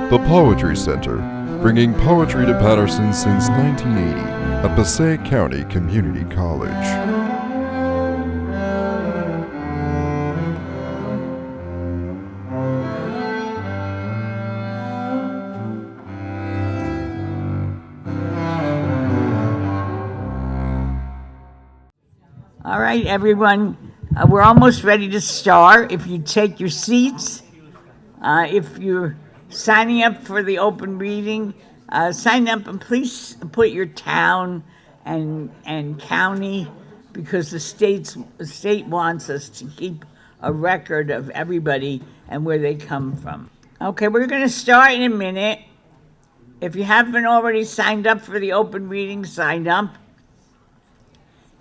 The Poetry Center, bringing poetry to Paterson since 1980 at Passaic County Community College. All right, everyone, we're almost ready to start. If you take your seats, if you're signing up for the open reading, sign up and please put your town and county, because the state wants us to keep a record of everybody and where they come from. Okay, we're going to start in a minute. If you haven't already signed up for the open reading, sign up.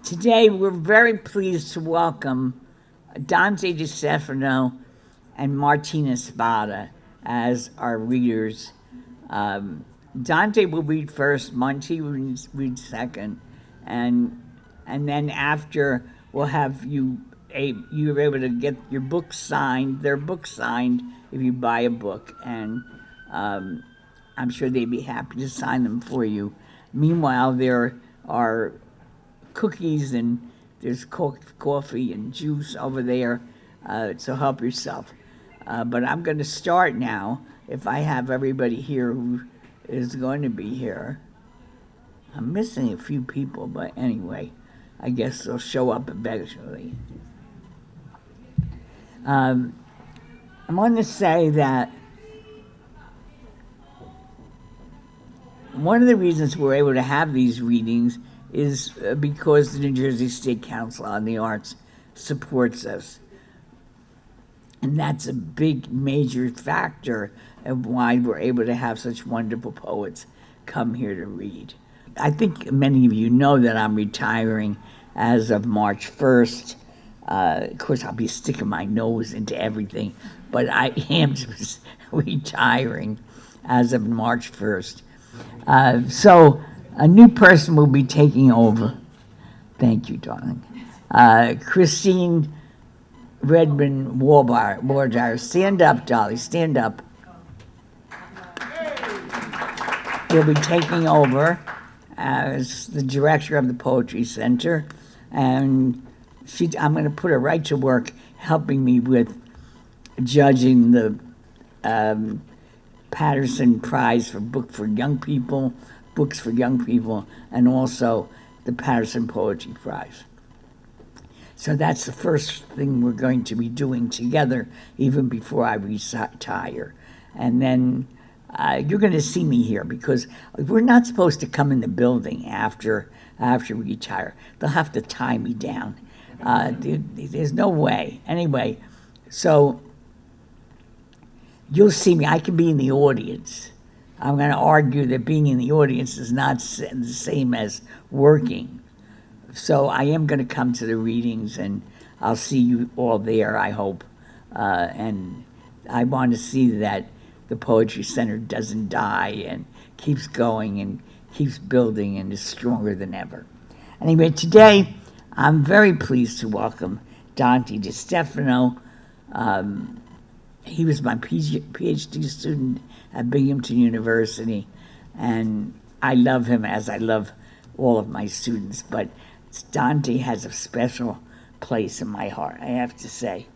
Today, we're very pleased to welcome Dante Di Stefano and Martina Espada as our readers. Dante will read first, Monty will read second, and then after we'll have you're able to get your book signed, their book signed if you buy a book, and I'm sure they'd be happy to sign them for you. Meanwhile, there are cookies and there's coffee and juice over there, so help yourself. But I'm going to start now, if I have everybody here who is going to be here. I'm missing a few people, but anyway, I guess they'll show up eventually. I want to say that one of the reasons we're able to have these readings is because the New Jersey State Council on the Arts supports us. And that's a big, major factor of why we're able to have such wonderful poets come here to read. I think many of you know that I'm retiring as of March 1st. Of course, I'll be sticking my nose into everything, but I am retiring as of March 1st. So a new person will be taking over. Thank you, darling. Christine Redmond Bordighera. Stand up, Dolly, stand up. Will be taking over as the director of the Poetry Center, and I'm going to put her right to work helping me with judging the Paterson Prize for Books for Young People, and also the Paterson Poetry Prize. So that's the first thing we're going to be doing together, even before I retire. And then you're going to see me here, because we're not supposed to come in the building after we retire. They'll have to tie me down. There's no way. Anyway, so you'll see me. I can be in the audience. I'm going to argue that being in the audience is not the same as working. So I am going to come to the readings, and I'll see you all there, I hope. And I want to see that the Poetry Center doesn't die and keeps going and keeps building and is stronger than ever. Anyway, today I'm very pleased to welcome Dante Di Stefano. He was my PhD student at Binghamton University, and I love him as I love all of my students, but Dante has a special place in my heart, I have to say.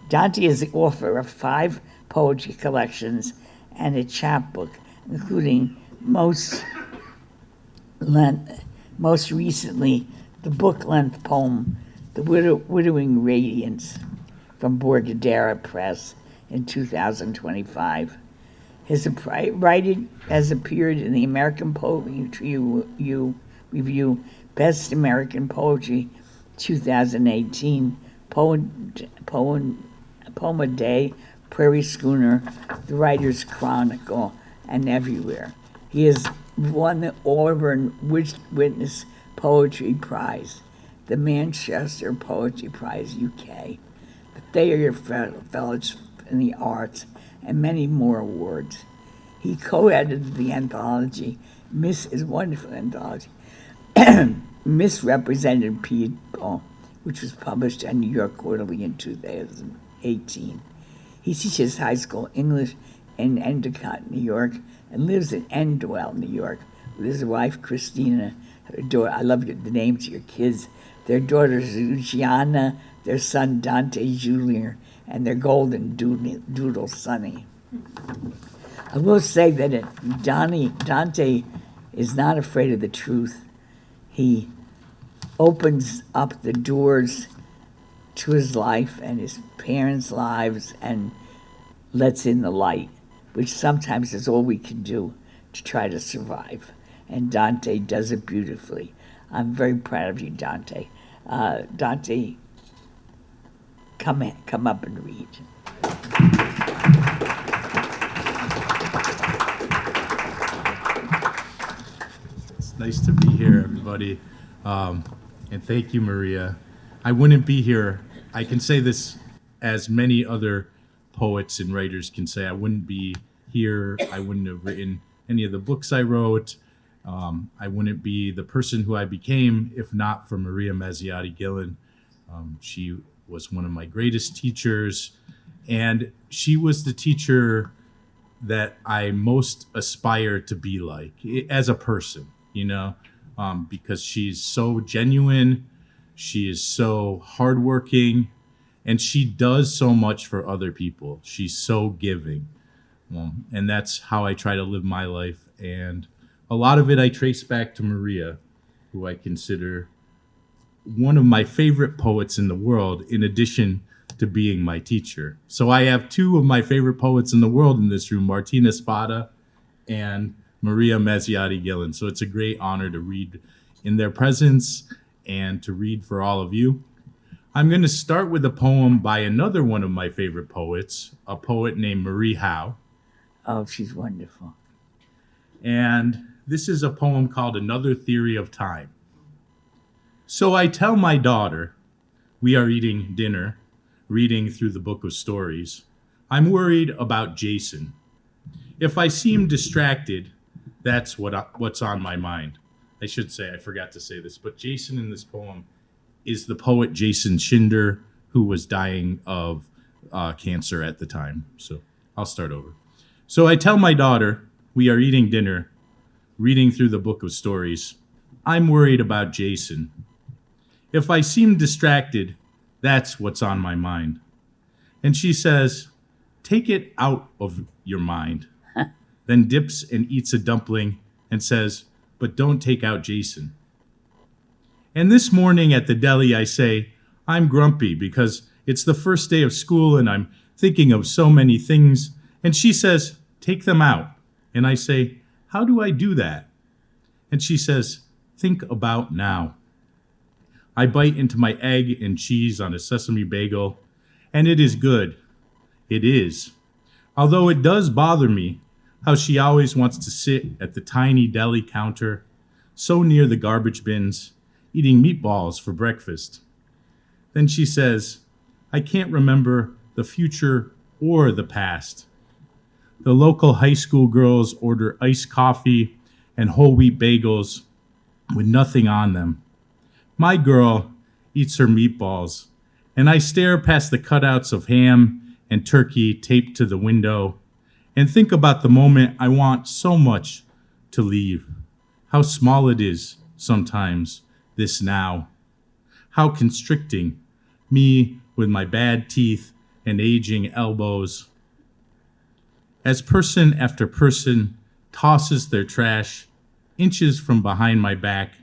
Dante is the author of 5 poetry collections and a chapbook, including most recently the book-length poem, The Widowing Radiance, from Bordighera Press in 2025. His writing has appeared in the American Poetry Review, Best American Poetry 2018, Poem a Day, Prairie Schooner, The Writer's Chronicle, and everywhere. He has won the Auburn Witness Poetry Prize, the Manchester Poetry Prize UK, the Thayer Fellowship in the Arts, and many more awards. He co-edited the anthology, his wonderful anthology, Misrepresented People, which was published at New York Quarterly in 2018. He teaches high school English in Endicott, New York, and lives in Endwell, New York, with his wife, Christina. Her daughter, I love the names of your kids. Their daughters, Luciana, their son, Dante Jr., and their golden doodle, Sunny. I will say that Dante is not afraid of the truth. He opens up the doors to his life and his parents' lives and lets in the light, which sometimes is all we can do to try to survive. And Dante does it beautifully. I'm very proud of you, Dante. Dante, come up and read. It's nice to be here, everybody. And thank you, Maria. I wouldn't be here. I can say this as many other poets and writers can say. I wouldn't be here. I wouldn't have written any of the books I wrote. I wouldn't be the person who I became if not for Maria Mazziotti Gillen. She was one of my greatest teachers, and she was the teacher that I most aspire to be like as a person, because she's so genuine, she is so hardworking, and she does so much for other people. She's so giving. And that's how I try to live my life. And a lot of it I trace back to Maria, who I consider one of my favorite poets in the world, in addition to being my teacher. So I have two of my favorite poets in the world in this room, Martina Espada and Maria Mazziotti Gillen. So it's a great honor to read in their presence and to read for all of you. I'm going to start with a poem by another one of my favorite poets, a poet named Marie Howe. Oh, she's wonderful. And this is a poem called Another Theory of Time. So I tell my daughter, we are eating dinner, reading through the book of stories. I'm worried about Jason. If I seem distracted, that's what's on my mind. I should say, I forgot to say this, but Jason in this poem is the poet Jason Schinder, who was dying of cancer at the time. So I'll start over. So I tell my daughter, we are eating dinner, reading through the book of stories. I'm worried about Jason. If I seem distracted, that's what's on my mind. And she says, take it out of your mind. Then dips and eats a dumpling and says, but don't take out Jason. And this morning at the deli, I say, I'm grumpy because it's the first day of school and I'm thinking of so many things. And she says, take them out. And I say, how do I do that? And she says, think about now. I bite into my egg and cheese on a sesame bagel, and it is good. It is. Although it does bother me how she always wants to sit at the tiny deli counter, so near the garbage bins, eating meatballs for breakfast. Then she says, I can't remember the future or the past. The local high school girls order iced coffee and whole wheat bagels with nothing on them. My girl eats her meatballs, and I stare past the cutouts of ham and turkey taped to the window and think about the moment I want so much to leave. How small it is sometimes, this now. How constricting, me with my bad teeth and aging elbows. As person after person tosses their trash inches from behind my back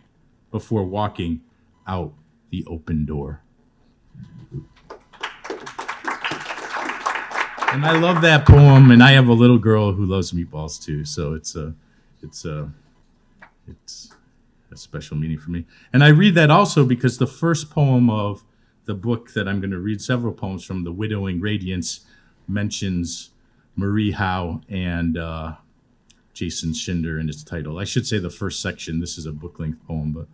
before walking out the open door. And I love that poem, and I have a little girl who loves meatballs too, so it's a special meaning for me. And I read that also because the first poem of the book that I'm going to read, several poems from, the Widowing Radiance, mentions Marie Howe and Jason Schinder in its title. I should say the first section, this is a book-length poem, but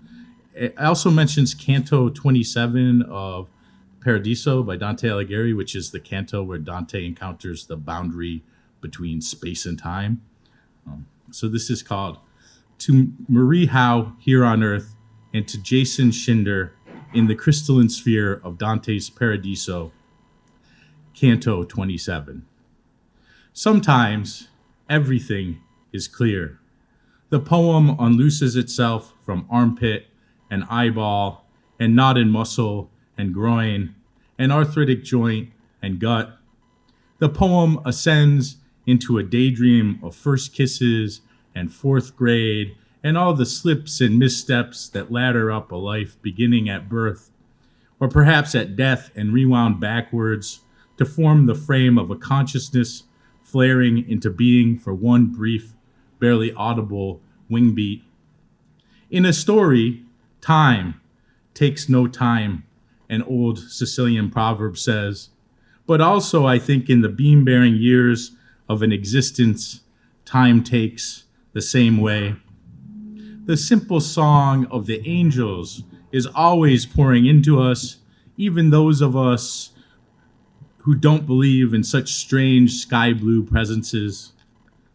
it also mentions Canto 27 of Paradiso by Dante Alighieri, which is the canto where Dante encounters the boundary between space and time. So this is called To Marie Howe Here on Earth and to Jason Schinder in the Crystalline Sphere of Dante's Paradiso, Canto 27. Sometimes everything is clear. The poem unlooses itself from armpit and eyeball and knotted muscle and groin and arthritic joint and gut. The poem ascends into a daydream of first kisses and fourth grade and all the slips and missteps that ladder up a life beginning at birth, or perhaps at death and rewound backwards to form the frame of a consciousness flaring into being for one brief, barely audible wing beat. In a story, time takes no time, an old Sicilian proverb says, but also I think in the beam-bearing years of an existence, time takes the same way. The simple song of the angels is always pouring into us, even those of us who don't believe in such strange sky blue presences.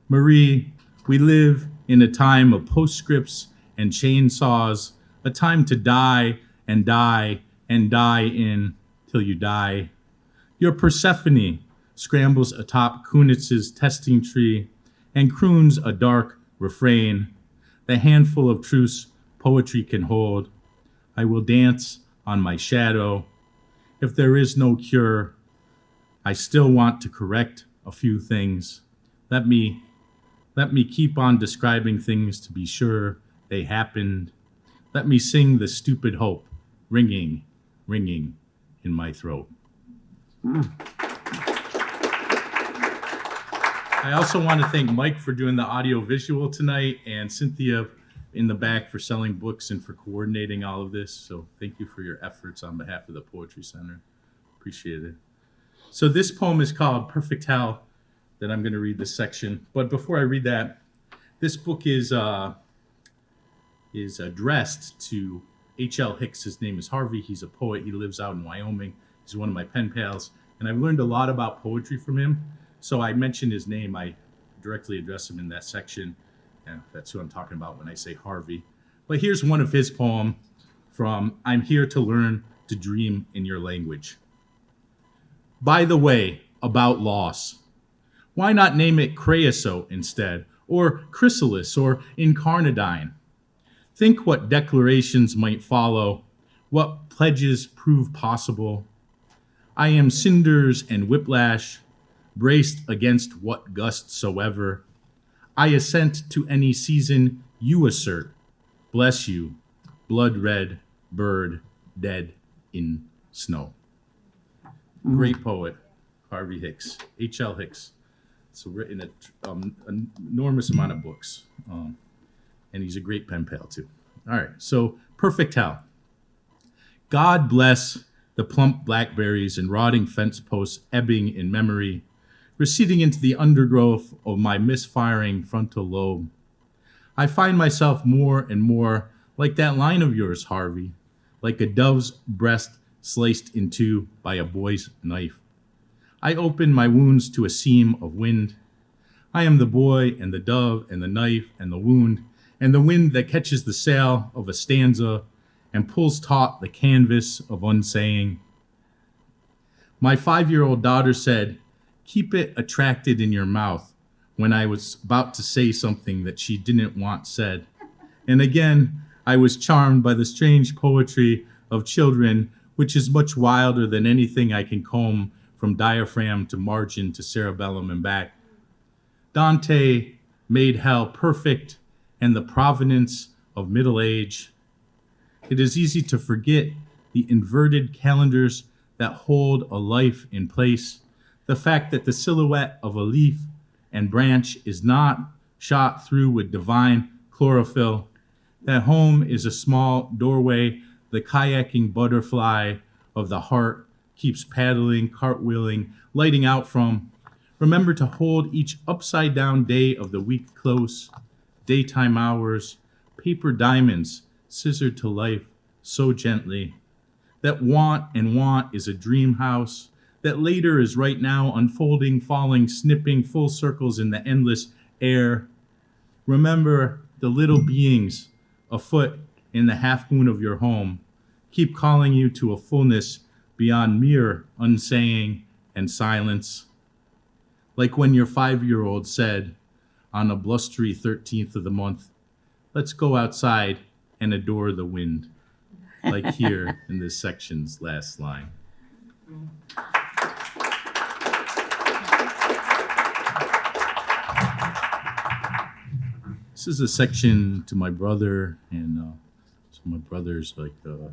Marie, we live in a time of postscripts and chainsaws, a time to die and die and die in till you die. Your Persephone scrambles atop Kunitz's testing tree and croons a dark refrain, the handful of truths poetry can hold. I will dance on my shadow. If there is no cure, I still want to correct a few things. Let me keep on describing things to be sure they happened. Let me sing the stupid hope, ringing, ringing in my throat. I also want to thank Mike for doing the audio visual tonight and Cynthia in the back for selling books and for coordinating all of this. So thank you for your efforts on behalf of the Poetry Center. Appreciate it. So this poem is called Perfect Hell, that I'm going to read this section. But before I read that, this book is addressed to H.L. Hicks. His name is Harvey. He's a poet. He lives out in Wyoming. He's one of my pen pals. And I've learned a lot about poetry from him. So I mentioned his name. I directly address him in that section. And that's who I'm talking about when I say Harvey. But here's one of his poems from I'm Here to Learn to Dream in Your Language. By the way, about loss. Why not name it creosote instead, or chrysalis, or incarnadine? Think what declarations might follow, what pledges prove possible. I am cinders and whiplash, braced against what gust soever. I assent to any season you assert. Bless you, blood-red bird dead in snow. Great poet, Harvey Hicks, H.L. Hicks. So written an enormous amount of books. And he's a great pen pal, too. All right, so Perfect Hell. God bless the plump blackberries and rotting fence posts ebbing in memory, receding into the undergrowth of my misfiring frontal lobe. I find myself more and more like that line of yours, Harvey, like a dove's breast sliced in two by a boy's knife. I open my wounds to a seam of wind. I am the boy and the dove and the knife and the wound and the wind that catches the sail of a stanza and pulls taut the canvas of unsaying. My 5-year-old daughter said, "Keep it attracted in your mouth," when I was about to say something that she didn't want said. And again, I was charmed by the strange poetry of children, which is much wilder than anything I can comb from diaphragm to margin to cerebellum and back. Dante made hell perfect and the provenance of middle age. It is easy to forget the inverted calendars that hold a life in place, the fact that the silhouette of a leaf and branch is not shot through with divine chlorophyll, that home is a small doorway the kayaking butterfly of the heart keeps paddling, cartwheeling, lighting out from. Remember to hold each upside-down day of the week close, daytime hours, paper diamonds scissored to life so gently. That want and want is a dream house, that later is right now unfolding, falling, snipping full circles in the endless air. Remember the little beings afoot in the half moon of your home keep calling you to a fullness beyond mere unsaying and silence. like when your 5-year-old said on a blustery 13th of the month, "Let's go outside and adore the wind," like here in this section's last line. This is a section to my brother, and so my brother's like a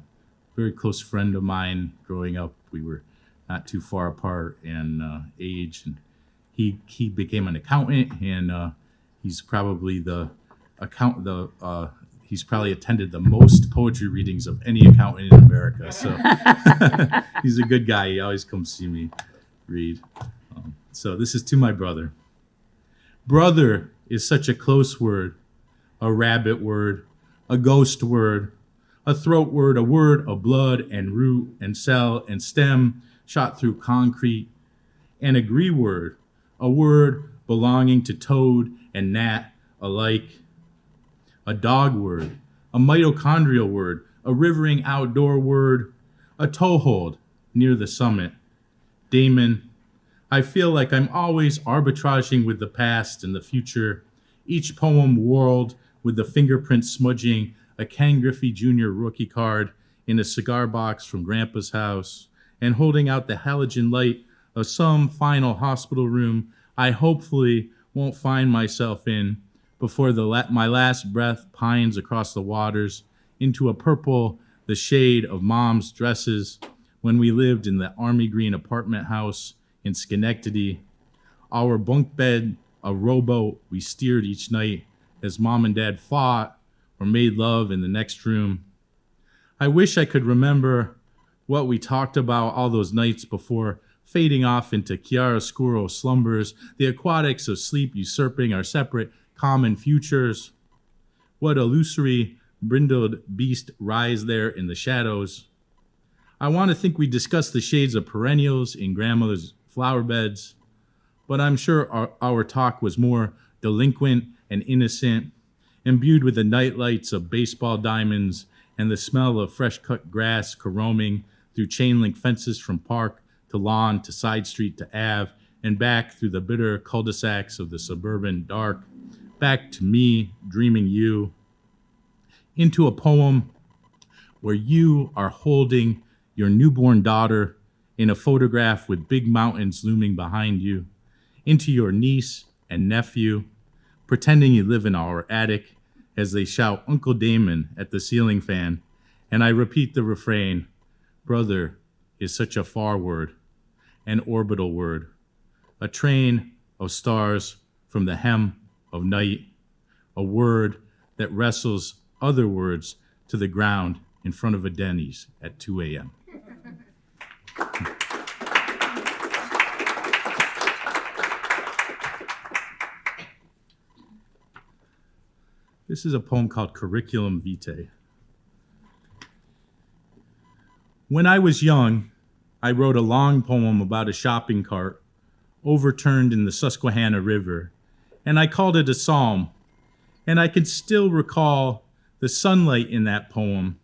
very close friend of mine. Growing up, we were not too far apart in age, and he became an accountant, and he's probably he's probably attended the most poetry readings of any accountant in America. So he's a good guy. He always comes see me read. So this is to my brother. Brother is such a close word, a rabbit word, a ghost word, a throat word, a word of blood and root and cell and stem shot through concrete, an agree word, a word belonging to toad and gnat alike, a dog word, a mitochondrial word, a rivering outdoor word, a toehold near the summit. Damon, I feel like I'm always arbitraging with the past and the future, each poem world with the fingerprint smudging a Ken Griffey Jr. rookie card in a cigar box from Grandpa's house, and holding out the halogen light of some final hospital room I hopefully won't find myself in before my last breath pines across the waters into a purple, the shade of Mom's dresses when we lived in the army green apartment house in Schenectady. Our bunk bed, a rowboat we steered each night as Mom and Dad fought or made love in the next room. I wish I could remember what we talked about all those nights before fading off into chiaroscuro slumbers, the aquatics of sleep usurping our separate common futures. What illusory, brindled beast rise there in the shadows. I want to think we discussed the shades of perennials in grandmother's flower beds, but I'm sure our talk was more delinquent and innocent, imbued with the nightlights of baseball diamonds and the smell of fresh-cut grass caroming through chain-link fences from park to lawn to side street to Ave, and back through the bitter cul-de-sacs of the suburban dark, back to me dreaming you, into a poem where you are holding your newborn daughter in a photograph with big mountains looming behind you, into your niece and nephew, pretending you live in our attic as they shout Uncle Damon at the ceiling fan, and I repeat the refrain, brother is such a far word, an orbital word, a train of stars from the hem of night, a word that wrestles other words to the ground in front of a Denny's at 2 a.m. This is a poem called Curriculum Vitae. When I was young, I wrote a long poem about a shopping cart overturned in the Susquehanna River, and I called it a psalm. And I can still recall the sunlight in that poem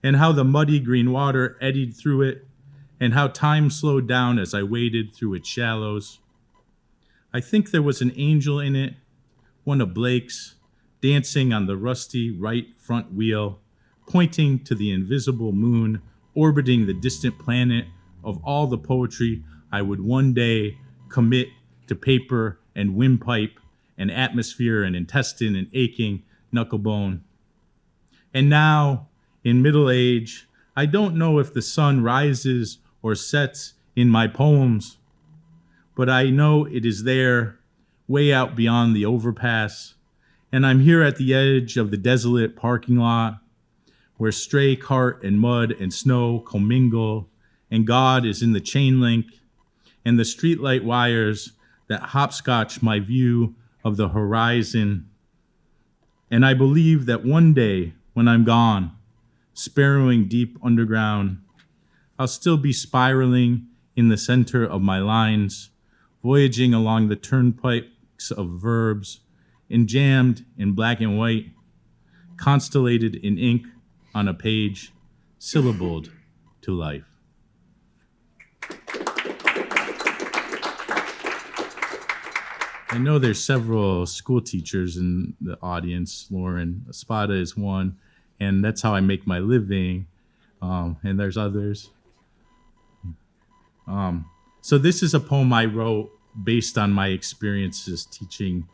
and how the muddy green water eddied through it and how time slowed down as I waded through its shallows. I think there was an angel in it, one of Blake's, dancing on the rusty right front wheel, pointing to the invisible moon orbiting the distant planet of all the poetry I would one day commit to paper and windpipe and atmosphere and intestine and aching knucklebone. And now, in middle age, I don't know if the sun rises or sets in my poems, but I know it is there, way out beyond the overpass, and I'm here at the edge of the desolate parking lot where stray cart and mud and snow commingle, and God is in the chain link and the streetlight wires that hopscotch my view of the horizon. And I believe that one day when I'm gone, sparrowing deep underground, I'll still be spiraling in the center of my lines, voyaging along the turnpikes of verbs, enjammed in black and white, constellated in ink on a page, syllabled to life. I know there's several school teachers in the audience. Lauren, Espada is one, and that's how I make my living. And there's others. So this is a poem I wrote based on my experiences teaching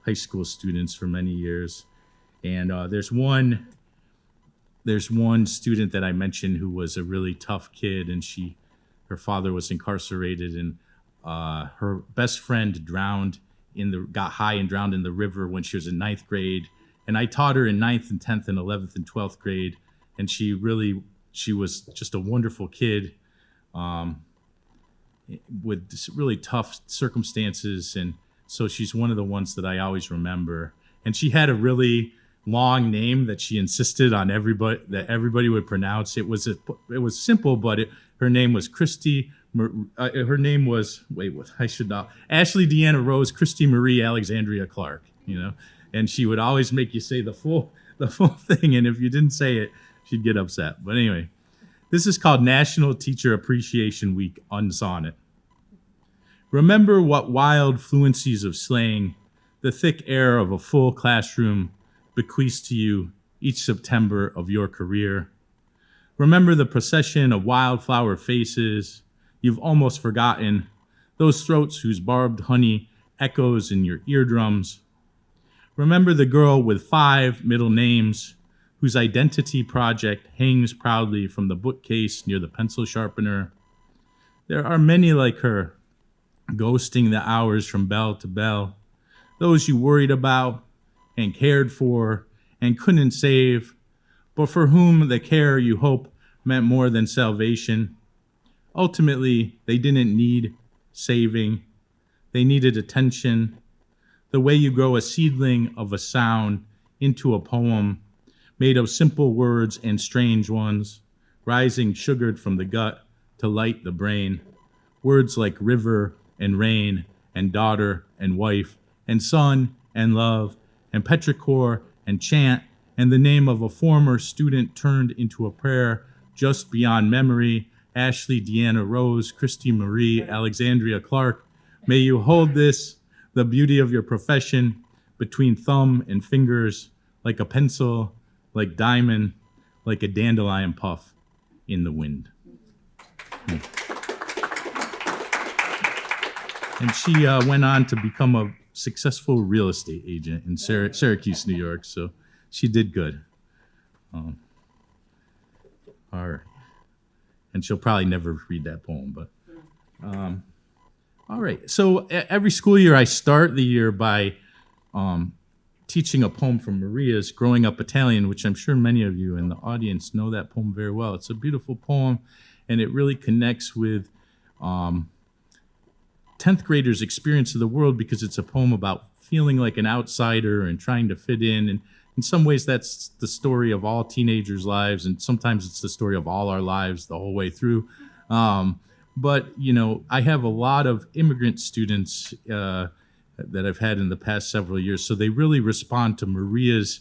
high school students for many years. And there's one student that I mentioned who was a really tough kid, and her father was incarcerated, and her best friend got high and drowned in the river when she was in 9th grade. And I taught her in 9th and 10th and 11th and 12th grade. And she was just a wonderful kid with really tough circumstances. And so she's one of the ones that I always remember. And she had a really long name that she insisted on everybody would pronounce. It was simple, but her name was Ashley Deanna Rose Christy Marie Alexandria Clark, and she would always make you say the full thing, and if you didn't say it, she'd get upset. But anyway, this is called National Teacher Appreciation Week, unsonnet. Remember what wild fluencies of slang the thick air of a full classroom bequeaths to you each September of your career. Remember the procession of wildflower faces you've almost forgotten, those throats whose barbed honey echoes in your eardrums. Remember the girl with 5 middle names whose identity project hangs proudly from the bookcase near the pencil sharpener. There are many like her, ghosting the hours from bell to bell, those you worried about and cared for and couldn't save, but for whom the care you hope meant more than salvation. Ultimately, they didn't need saving. They needed attention. The way you grow a seedling of a sound into a poem made of simple words and strange ones, rising sugared from the gut to light the brain. Words like river and rain and daughter and wife and son and love and petrichor and chant and the name of a former student turned into a prayer just beyond memory. Ashley Deanna Rose, Christy Marie, Alexandria Clark, may you hold this, the beauty of your profession, between thumb and fingers, like a pencil, like diamond, like a dandelion puff in the wind. And she went on to become a successful real estate agent in Syracuse, New York, so she did good. All right. And she'll probably never read that poem, but all right. So every school year I start the year by teaching a poem from Maria's Growing Up Italian, which I'm sure many of you in the audience know that poem very well. It's a beautiful poem, and it really connects with 10th graders' experience of the world because it's a poem about feeling like an outsider and trying to fit in. And in some ways, that's the story of all teenagers' lives, and sometimes it's the story of all our lives the whole way through. But, I have a lot of immigrant students that I've had in the past several years, so they really respond to Maria's,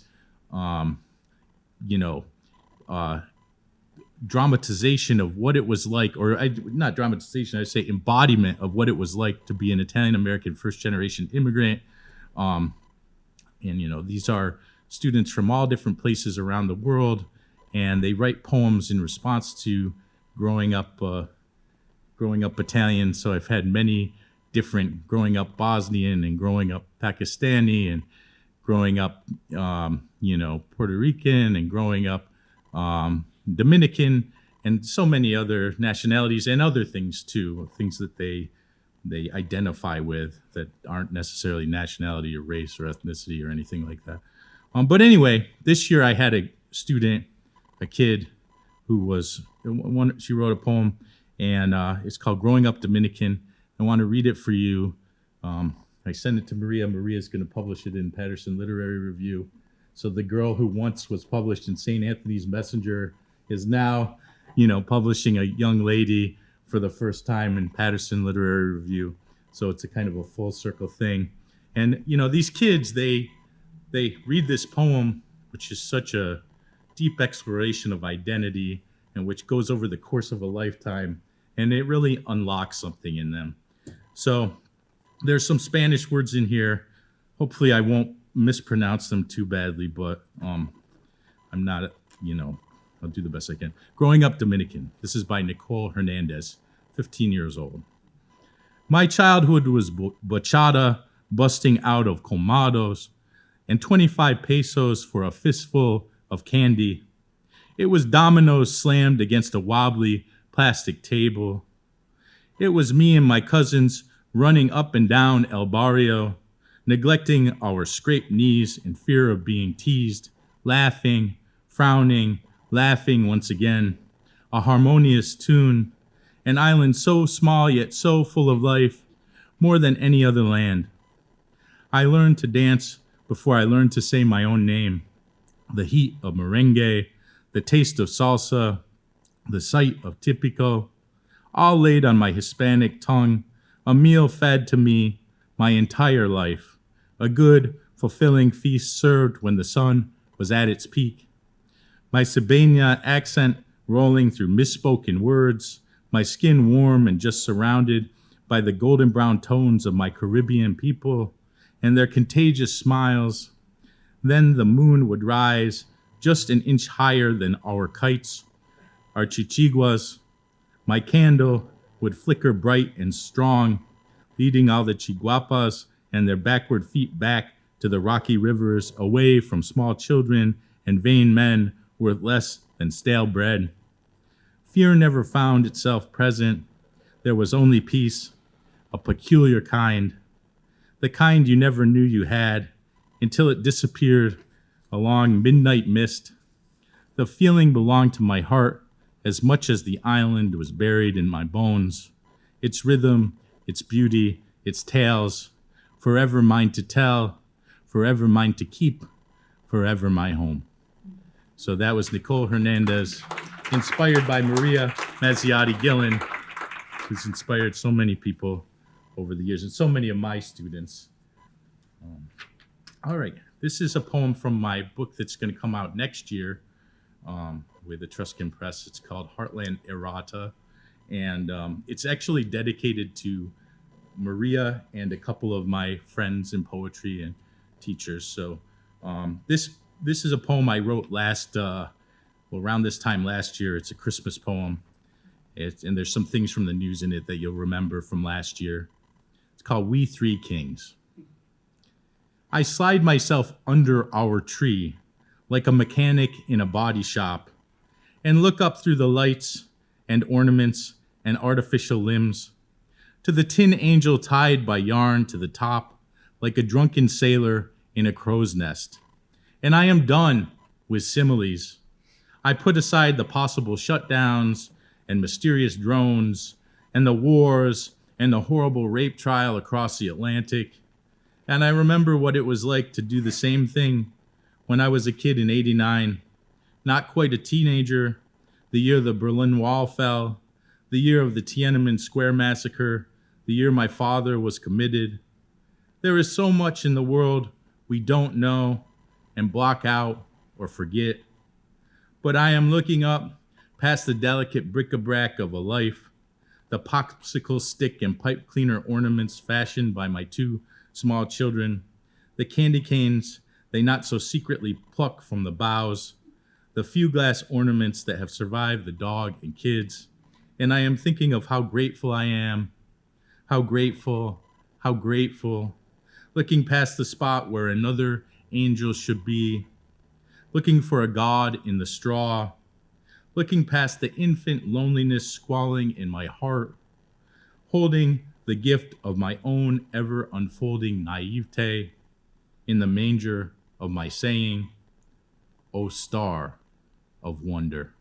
dramatization of what it was like, not dramatization, I say embodiment of what it was like to be an Italian-American first-generation immigrant. These are students from all different places around the world, and they write poems in response to growing up Italian. So I've had many different growing up Bosnian and growing up Pakistani and growing up, Puerto Rican and growing up Dominican and so many other nationalities and other things too, things that they identify with that aren't necessarily nationality or race or ethnicity or anything like that. But anyway, this year I had a kid who she wrote a poem, and it's called Growing Up Dominican. I want to read it for you. I sent it to Maria. Maria's going to publish it in Paterson Literary Review. So the girl who once was published in St. Anthony's Messenger is now, publishing a young lady for the first time in Paterson Literary Review. So it's a kind of a full circle thing. And, these kids, they read this poem, which is such a deep exploration of identity and which goes over the course of a lifetime, and it really unlocks something in them. So There's some Spanish words in here. Hopefully I won't mispronounce them too badly, but I'm not, I'll do the best I can. Growing Up Dominican. This is by Nicole Hernandez, 15 years old. My childhood was bachata, busting out of colmados, and 25 pesos for a fistful of candy. It was dominoes slammed against a wobbly plastic table. It was me and my cousins running up and down El Barrio, neglecting our scraped knees in fear of being teased, laughing, frowning, laughing once again. A harmonious tune, an island so small yet so full of life, more than any other land. I learned to dance before I learned to say my own name. The heat of merengue, the taste of salsa, the sight of típico, all laid on my Hispanic tongue, a meal fed to me my entire life, a good, fulfilling feast served when the sun was at its peak. My Sabena accent rolling through misspoken words, my skin warm and just surrounded by the golden brown tones of my Caribbean people and their contagious smiles. Then the moon would rise just an inch higher than our kites, our chichiguas. My candle would flicker bright and strong, leading all the chiguapas and their backward feet back to the rocky rivers, away from small children and vain men worth less than stale bread. Fear never found itself present. There was only peace, a peculiar kind, the kind you never knew you had until it disappeared along midnight mist. The feeling belonged to my heart as much as the island was buried in my bones. Its rhythm, its beauty, its tales, forever mine to tell, forever mine to keep, forever my home. So that was Nicole Hernandez, inspired by Maria Mazziotti Gillen, who's inspired so many people over the years and so many of my students. All right, this is a poem from my book that's going to come out next year with Etruscan Press. It's called Heartland Errata, and it's actually dedicated to Maria and a couple of my friends in poetry and teachers. So this is a poem I wrote around this time last year. It's a Christmas poem, and there's some things from the news in it that you'll remember from last year. It's called We Three Kings. I slide myself under our tree like a mechanic in a body shop and look up through the lights and ornaments and artificial limbs to the tin angel tied by yarn to the top like a drunken sailor in a crow's nest. And I am done with similes. I put aside the possible shutdowns and mysterious drones and the wars and the horrible rape trial across the Atlantic. And I remember what it was like to do the same thing when I was a kid in '89, not quite a teenager, the year the Berlin Wall fell, the year of the Tiananmen Square massacre, the year my father was committed. There is so much in the world we don't know and block out or forget. But I am looking up past the delicate bric-a-brac of a life, the popsicle stick and pipe cleaner ornaments fashioned by my two small children, the candy canes they not so secretly pluck from the boughs, the few glass ornaments that have survived the dog and kids. And I am thinking of how grateful I am, how grateful, looking past the spot where another angel should be, looking for a God in the straw, looking past the infant loneliness squalling in my heart, holding the gift of my own ever-unfolding naivete in the manger of my saying, O star of wonder.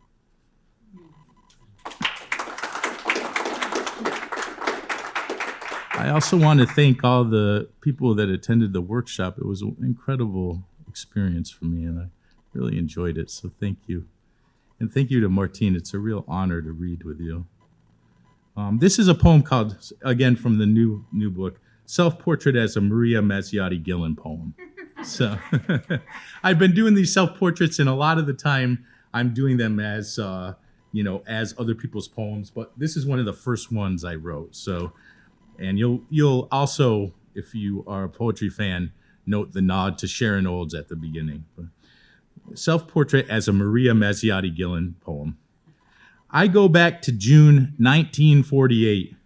I also want to thank all the people that attended the workshop. It was an incredible experience for me, and I really enjoyed it, so thank you. And thank you to Martine. It's a real honor to read with you. This is a poem called, again, from the new book, Self-Portrait as a Maria Mazziotti Gillen poem. So I've been doing these self-portraits, and a lot of the time I'm doing them as, as other people's poems, but this is one of the first ones I wrote. So And you'll also, if you are a poetry fan, note the nod to Sharon Olds at the beginning. Self-Portrait as a Maria Mazziotti Gillen poem. I go back to June 1948,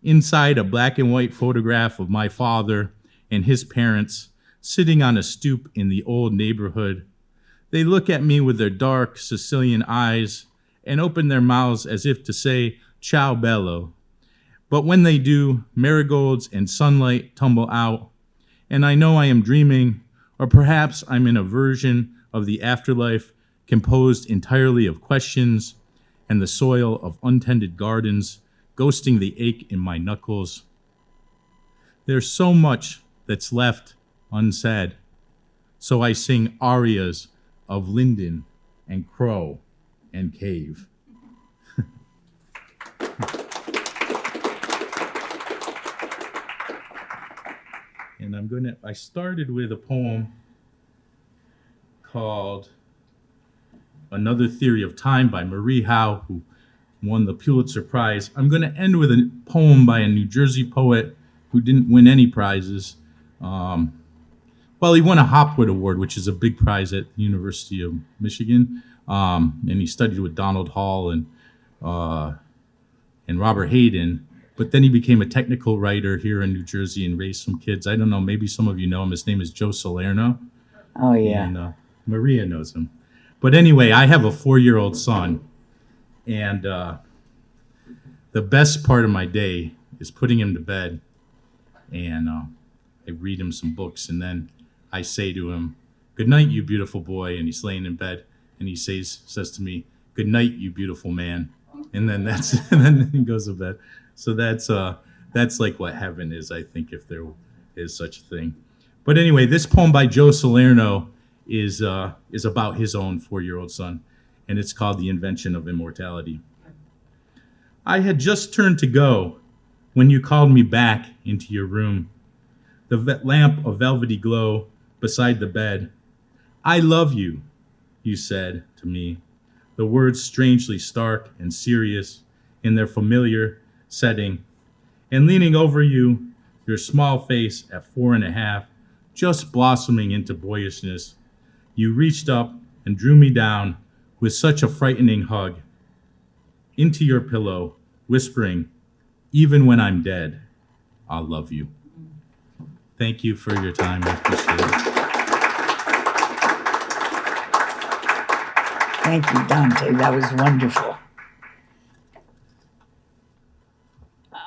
inside a black and white photograph of my father and his parents sitting on a stoop in the old neighborhood. They look at me with their dark Sicilian eyes and open their mouths as if to say, "Ciao bello." But when they do, marigolds and sunlight tumble out, and I know I am dreaming, or perhaps I'm in a version of the afterlife composed entirely of questions and the soil of untended gardens, ghosting the ache in my knuckles. There's so much that's left unsaid, so I sing arias of linden and crow and cave. And I started with a poem called Another Theory of Time by Marie Howe, who won the Pulitzer Prize. I'm going to end with a poem by a New Jersey poet who didn't win any prizes. Well, he won a Hopwood Award, which is a big prize at the University of Michigan. And he studied with Donald Hall and Robert Hayden. But then he became a technical writer here in New Jersey and raised some kids. I don't know, maybe some of you know him. His name is Joe Salerno. Oh, yeah. And Maria knows him. But anyway, I have a 4-year-old son. And the best part of my day is putting him to bed. And I read him some books. And then I say to him, "Good night, you beautiful boy." And he's laying in bed. And he says to me, "Good night, you beautiful man." And then and then he goes to bed. So that's like what heaven is, I think, if there is such a thing. But anyway, this poem by Joe Salerno is about his own 4-year-old son, and it's called The Invention of Immortality. I had just turned to go when you called me back into your room, the lamp of velvety glow beside the bed. "I love you," you said to me, the words strangely stark and serious in their familiar setting, and leaning over you, your small face at 4.5, just blossoming into boyishness, you reached up and drew me down with such a frightening hug into your pillow, whispering, "Even when I'm dead, I'll love you." Thank you for your time. I appreciate it. Thank you, Dante. That was wonderful.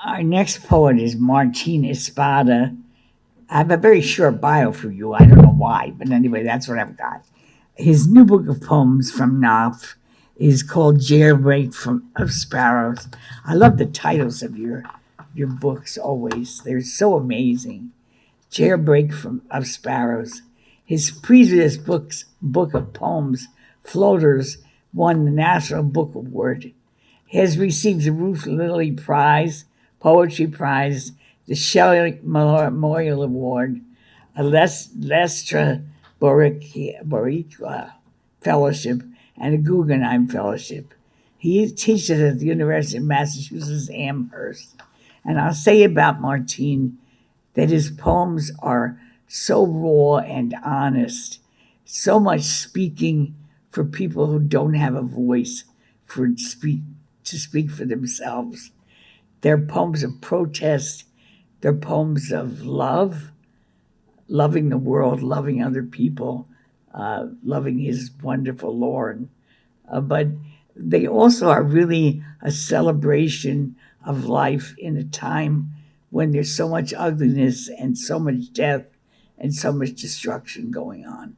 Our next poet is Martin Espada. I have a very short bio for you. I don't know why, but anyway, that's what I've got. His new book of poems from Knopf is called Jailbreak of Sparrows. I love the titles of your books always. They're so amazing. Jailbreak of Sparrows. His previous book of poems, Floaters, won the National Book Award. He has received the Ruth Lilly Prize, Poetry Prize, the Shelley Memorial Award, a Lestra Bordighera Fellowship, and a Guggenheim Fellowship. He teaches at the University of Massachusetts Amherst. And I'll say about Martin that his poems are so raw and honest, so much speaking for people who don't have a voice to speak for themselves. They're poems of protest. They're poems of love, loving the world, loving other people, loving his wonderful Lord. But they also are really a celebration of life in a time when there's so much ugliness and so much death and so much destruction going on.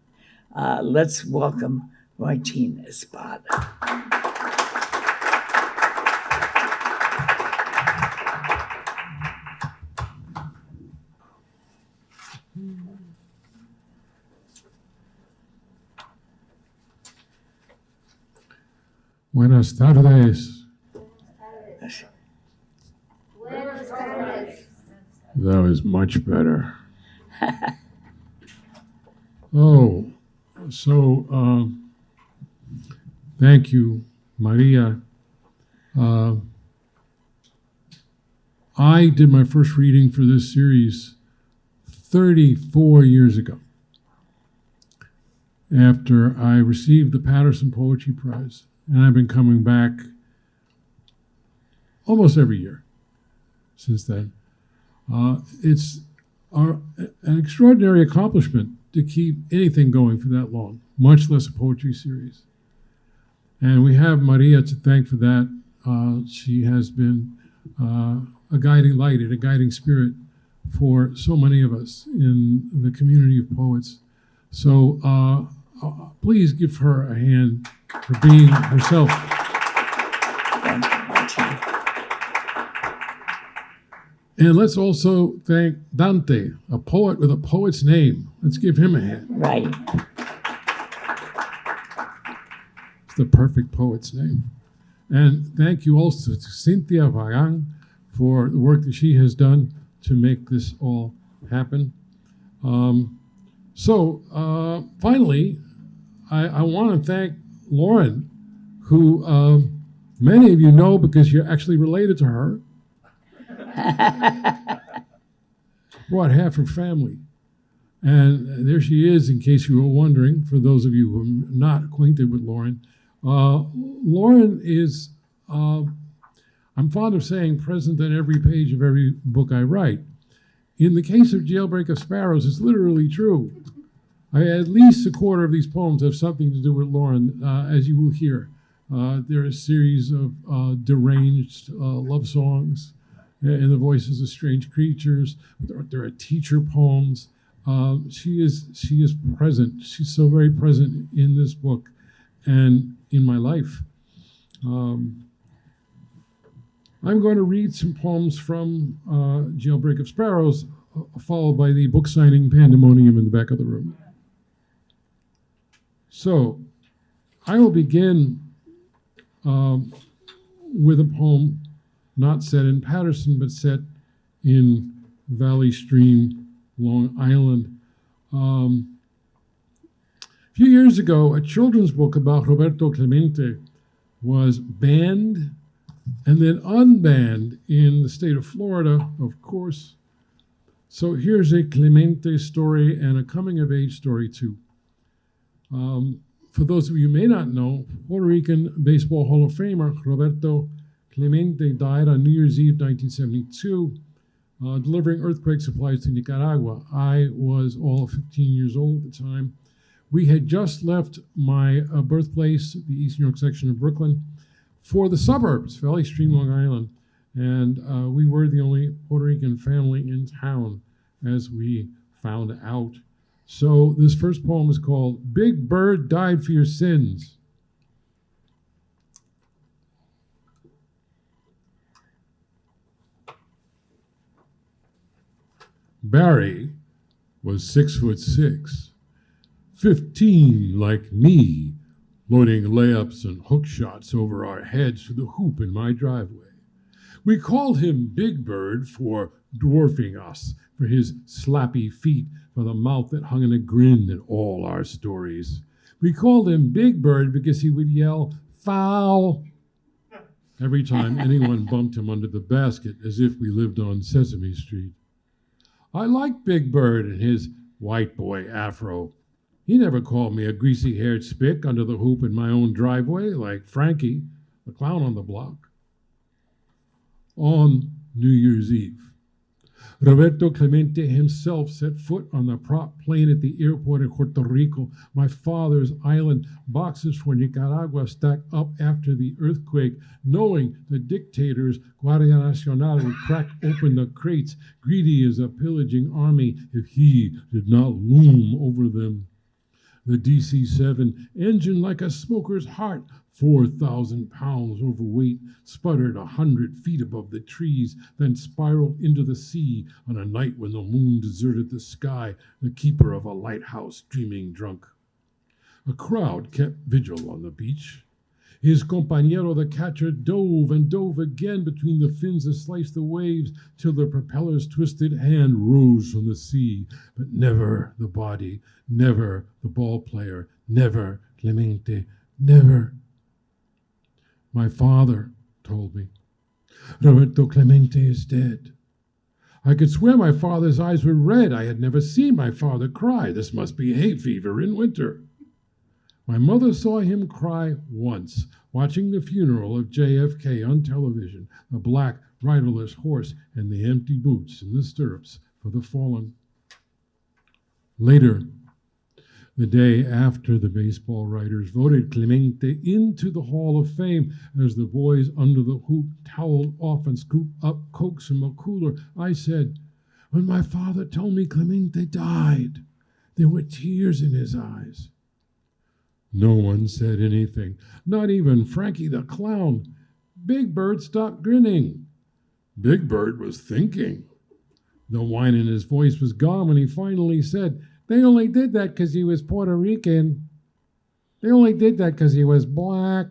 Let's welcome Martin Espada. Buenas tardes. That was much better. Thank you, Maria. I did my first reading for this series 34 years ago, after I received the Paterson Poetry Prize. And I've been coming back almost every year since then. It's an extraordinary accomplishment to keep anything going for that long, much less a poetry series. And we have Maria to thank for that. She has been a guiding light and a guiding spirit for so many of us in the community of poets. So please give her a hand for being herself. And let's also thank Dante, a poet with a poet's name. Let's give him a hand. Right. It's the perfect poet's name. And thank you also to Cynthia Vagang for the work that she has done to make this all happen. Finally, I want to thank Lauren, who many of you know because you're actually related to her. Brought half her family. And there she is, in case you were wondering, for those of you who are not acquainted with Lauren. Lauren is, I'm fond of saying, present on every page of every book I write. In the case of Jailbreak of Sparrows, it's literally true. At least a quarter of these poems have something to do with Lauren, as you will hear. There are a series of deranged love songs in the voices of strange creatures. There are teacher poems. She is present. She's so very present in this book and in my life. I'm going to read some poems from Jailbreak of Sparrows, followed by the book signing pandemonium in the back of the room. So I will begin with a poem not set in Paterson, but set in Valley Stream, Long Island. A few years ago, a children's book about Roberto Clemente was banned and then unbanned in the state of Florida, of course. So here's a Clemente story and a coming-of-age story, too. For those of you who may not know, Puerto Rican Baseball Hall of Famer Roberto Clemente died on New Year's Eve, 1972, delivering earthquake supplies to Nicaragua. I was all of 15 years old at the time. We had just left my birthplace, the East New York section of Brooklyn, for the suburbs, Valley Stream, Long Island. And we were the only Puerto Rican family in town, as we found out. So this first poem is called Big Bird Died for Your Sins. Barry was 6'6", 15 like me, loading layups and hook shots over our heads to the hoop in my driveway. We called him Big Bird for dwarfing us, for his slappy feet, for the mouth that hung in a grin in all our stories. We called him Big Bird because he would yell, "Foul!" every time anyone bumped him under the basket, as if we lived on Sesame Street. I liked Big Bird and his white boy afro. He never called me a greasy-haired spick under the hoop in my own driveway like Frankie, the clown on the block. On New Year's Eve, Roberto Clemente himself set foot on the prop plane at the airport in Puerto Rico, my father's island. Boxes for Nicaragua stacked up after the earthquake, knowing the dictator's Guardia Nacional would crack open the crates, greedy as a pillaging army, if he did not loom over them. The DC-7, engine like a smoker's heart, 4,000 pounds overweight, sputtered 100 feet above the trees, then spiraled into the sea on a night when the moon deserted the sky, the keeper of a lighthouse dreaming drunk. A crowd kept vigil on the beach. His compañero, the catcher, dove and dove again between the fins that sliced the waves till the propeller's twisted hand rose from the sea. But never the body, never the ball player, never Clemente, never. My father told me. Roberto Clemente is dead. I could swear my father's eyes were red. I had never seen my father cry. This must be hay fever in winter. My mother saw him cry once, watching the funeral of JFK on television, a black riderless horse and the empty boots in the stirrups for the fallen. Later, the day after the baseball writers voted Clemente into the Hall of Fame, as the boys under the hoop toweled off and scooped up Cokes from a cooler, I said, when my father told me Clemente died, there were tears in his eyes. No one said anything, not even Frankie the clown. Big Bird stopped grinning. Big Bird was thinking. The whine in his voice was gone when he finally said, they only did that because he was Puerto Rican. They only did that because he was black.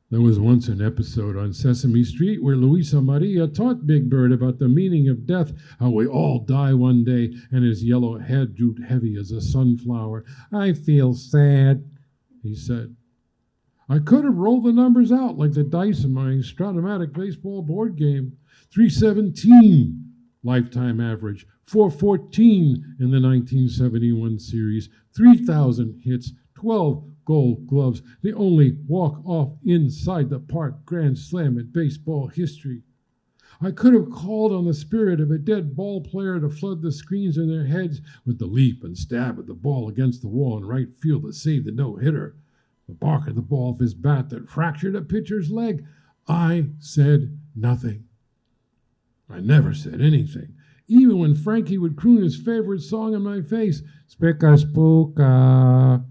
There was once an episode on Sesame Street where Luisa Maria taught Big Bird about the meaning of death, how we all die one day, and his yellow head drooped heavy as a sunflower. I feel sad, he said. I could have rolled the numbers out like the dice in my Stratomatic baseball board game. 317 lifetime average, 414 in the 1971 series, 3,000 hits, 12 Gold Gloves, the only walk-off inside the park grand slam in baseball history. I could have called on the spirit of a dead ball player to flood the screens in their heads with the leap and stab of the ball against the wall in right field to save the no-hitter, the bark of the ball of his bat that fractured a pitcher's leg. I said nothing. I never said anything, even when Frankie would croon his favorite song in my face, Spicka Spooka.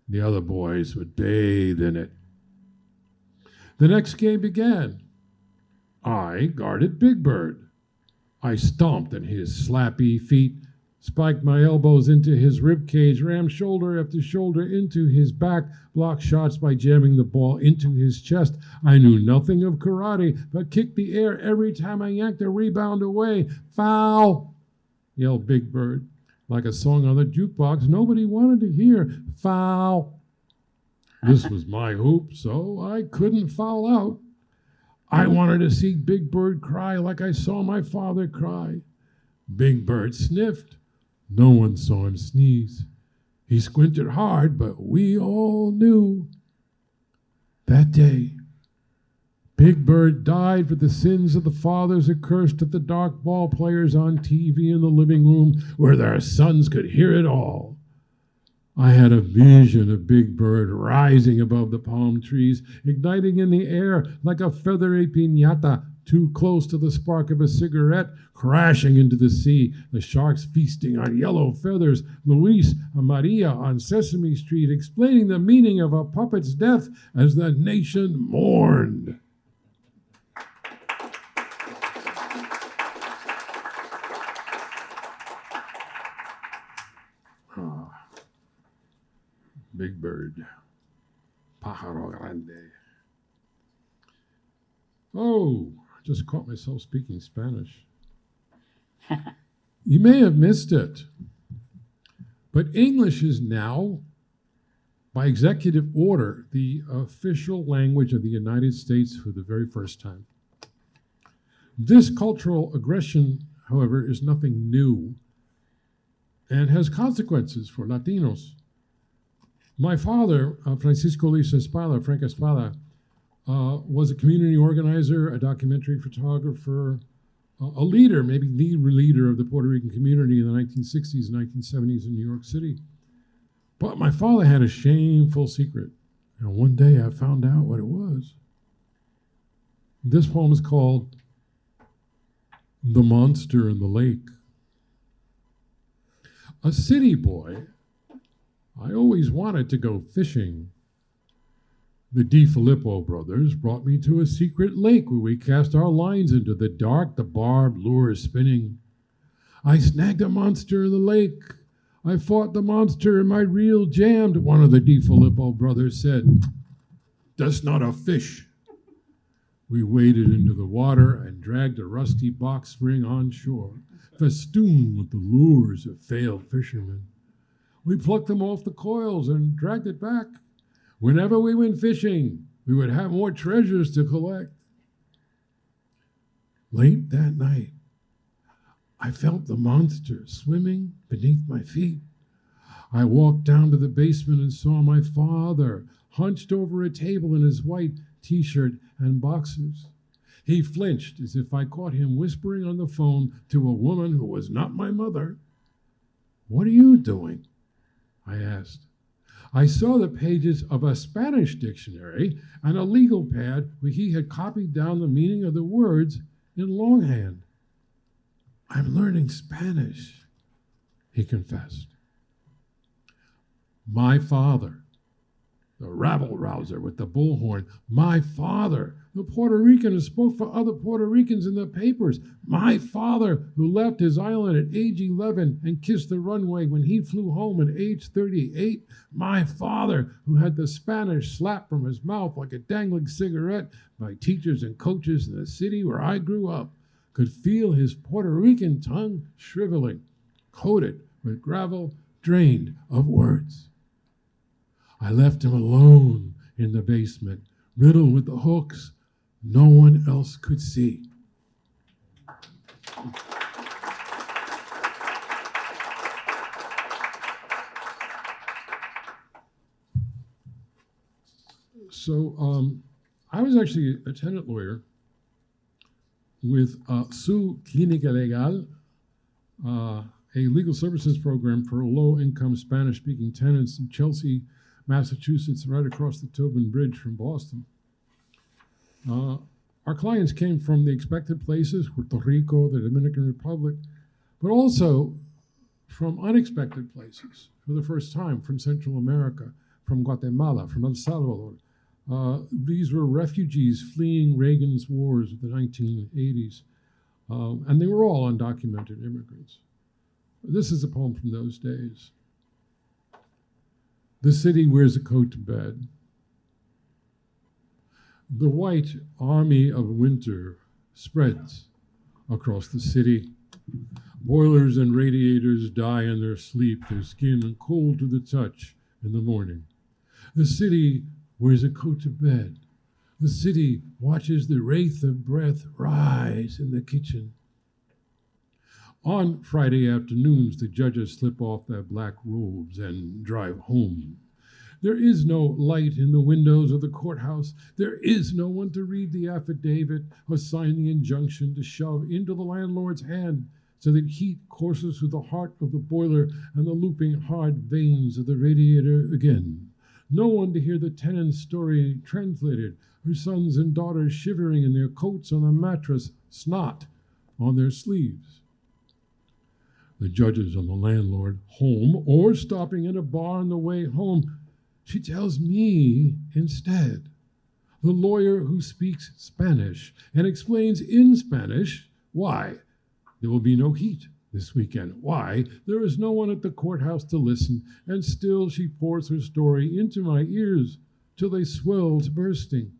The other boys would bathe in it. The next game began. I guarded Big Bird. I stomped at his slappy feet, spiked my elbows into his ribcage, rammed shoulder after shoulder into his back, blocked shots by jamming the ball into his chest. I knew nothing of karate, but kicked the air every time I yanked a rebound away. Foul, yelled Big Bird, like a song on the jukebox nobody wanted to hear. Foul. This was my hoop, so I couldn't foul out. I wanted to see Big Bird cry like I saw my father cry. Big Bird sniffed. No one saw him sneeze. He squinted hard, but we all knew. That day, Big Bird died for the sins of the fathers accursed of the dark ball players on TV in the living room where their sons could hear it all. I had a vision of Big Bird rising above the palm trees, igniting in the air like a feathery piñata, too close to the spark of a cigarette, crashing into the sea, the sharks feasting on yellow feathers, Luis and Maria on Sesame Street explaining the meaning of a puppet's death as the nation mourned. Big Bird, Pájaro Grande. Oh, I just caught myself speaking Spanish. You may have missed it, but English is now, by executive order, the official language of the United States for the very first time. This cultural aggression, however, is nothing new and has consequences for Latinos. My father, Francisco Luis Espada, Frank Espada, was a community organizer, a documentary photographer, a leader, maybe the leader of the Puerto Rican community in the 1960s and 1970s in New York City. But my father had a shameful secret, and one day I found out what it was. This poem is called The Monster in the Lake. A city boy, I always wanted to go fishing. The Di Filippo brothers brought me to a secret lake where we cast our lines into the dark, the barbed lures spinning. I snagged a monster in the lake. I fought the monster and my reel jammed, one of the Di Filippo brothers said. That's not a fish. We waded into the water and dragged a rusty box spring on shore, festooned with the lures of failed fishermen. We plucked them off the coils and dragged it back. Whenever we went fishing, we would have more treasures to collect. Late that night, I felt the monster swimming beneath my feet. I walked down to the basement and saw my father hunched over a table in his white t-shirt and boxers. He flinched as if I caught him whispering on the phone to a woman who was not my mother. "What are you doing?" I asked. I saw the pages of a Spanish dictionary and a legal pad where he had copied down the meaning of the words in longhand. "I'm learning Spanish," he confessed. My father, the rabble-rouser with the bullhorn, my father, the Puerto Rican who spoke for other Puerto Ricans in the papers, my father who left his island at age 11 and kissed the runway when he flew home at age 38, my father who had the Spanish slapped from his mouth like a dangling cigarette by teachers and coaches in the city where I grew up, could feel his Puerto Rican tongue shriveling, coated with gravel, drained of words. I left him alone in the basement, riddled with the hooks no one else could see. So I was actually a tenant lawyer with Su Clínica Legal, a legal services program for low-income Spanish-speaking tenants in Chelsea, Massachusetts, right across the Tobin Bridge from Boston. Our clients came from the expected places, Puerto Rico, the Dominican Republic, but also from unexpected places for the first time, from Central America, from Guatemala, from El Salvador. These were refugees fleeing Reagan's wars of the 1980s, and they were all undocumented immigrants. This is a poem from those days. The city wears a coat to bed. The white army of winter spreads across the city. Boilers and radiators die in their sleep, their skin cold to the touch in the morning. The city wears a coat to bed. The city watches the wraith of breath rise in the kitchen. On Friday afternoons, the judges slip off their black robes and drive home. There is no light in the windows of the courthouse. There is no one to read the affidavit or sign the injunction to shove into the landlord's hand so that heat courses through the heart of the boiler and the looping hard veins of the radiator again. No one to hear the tenant's story translated, her sons and daughters shivering in their coats on the mattress, snot on their sleeves. The judges and the landlord home or stopping in a bar on the way home. She tells me instead, the lawyer who speaks Spanish and explains in Spanish why there will be no heat this weekend, why there is no one at the courthouse to listen, and still she pours her story into my ears till they swell to bursting.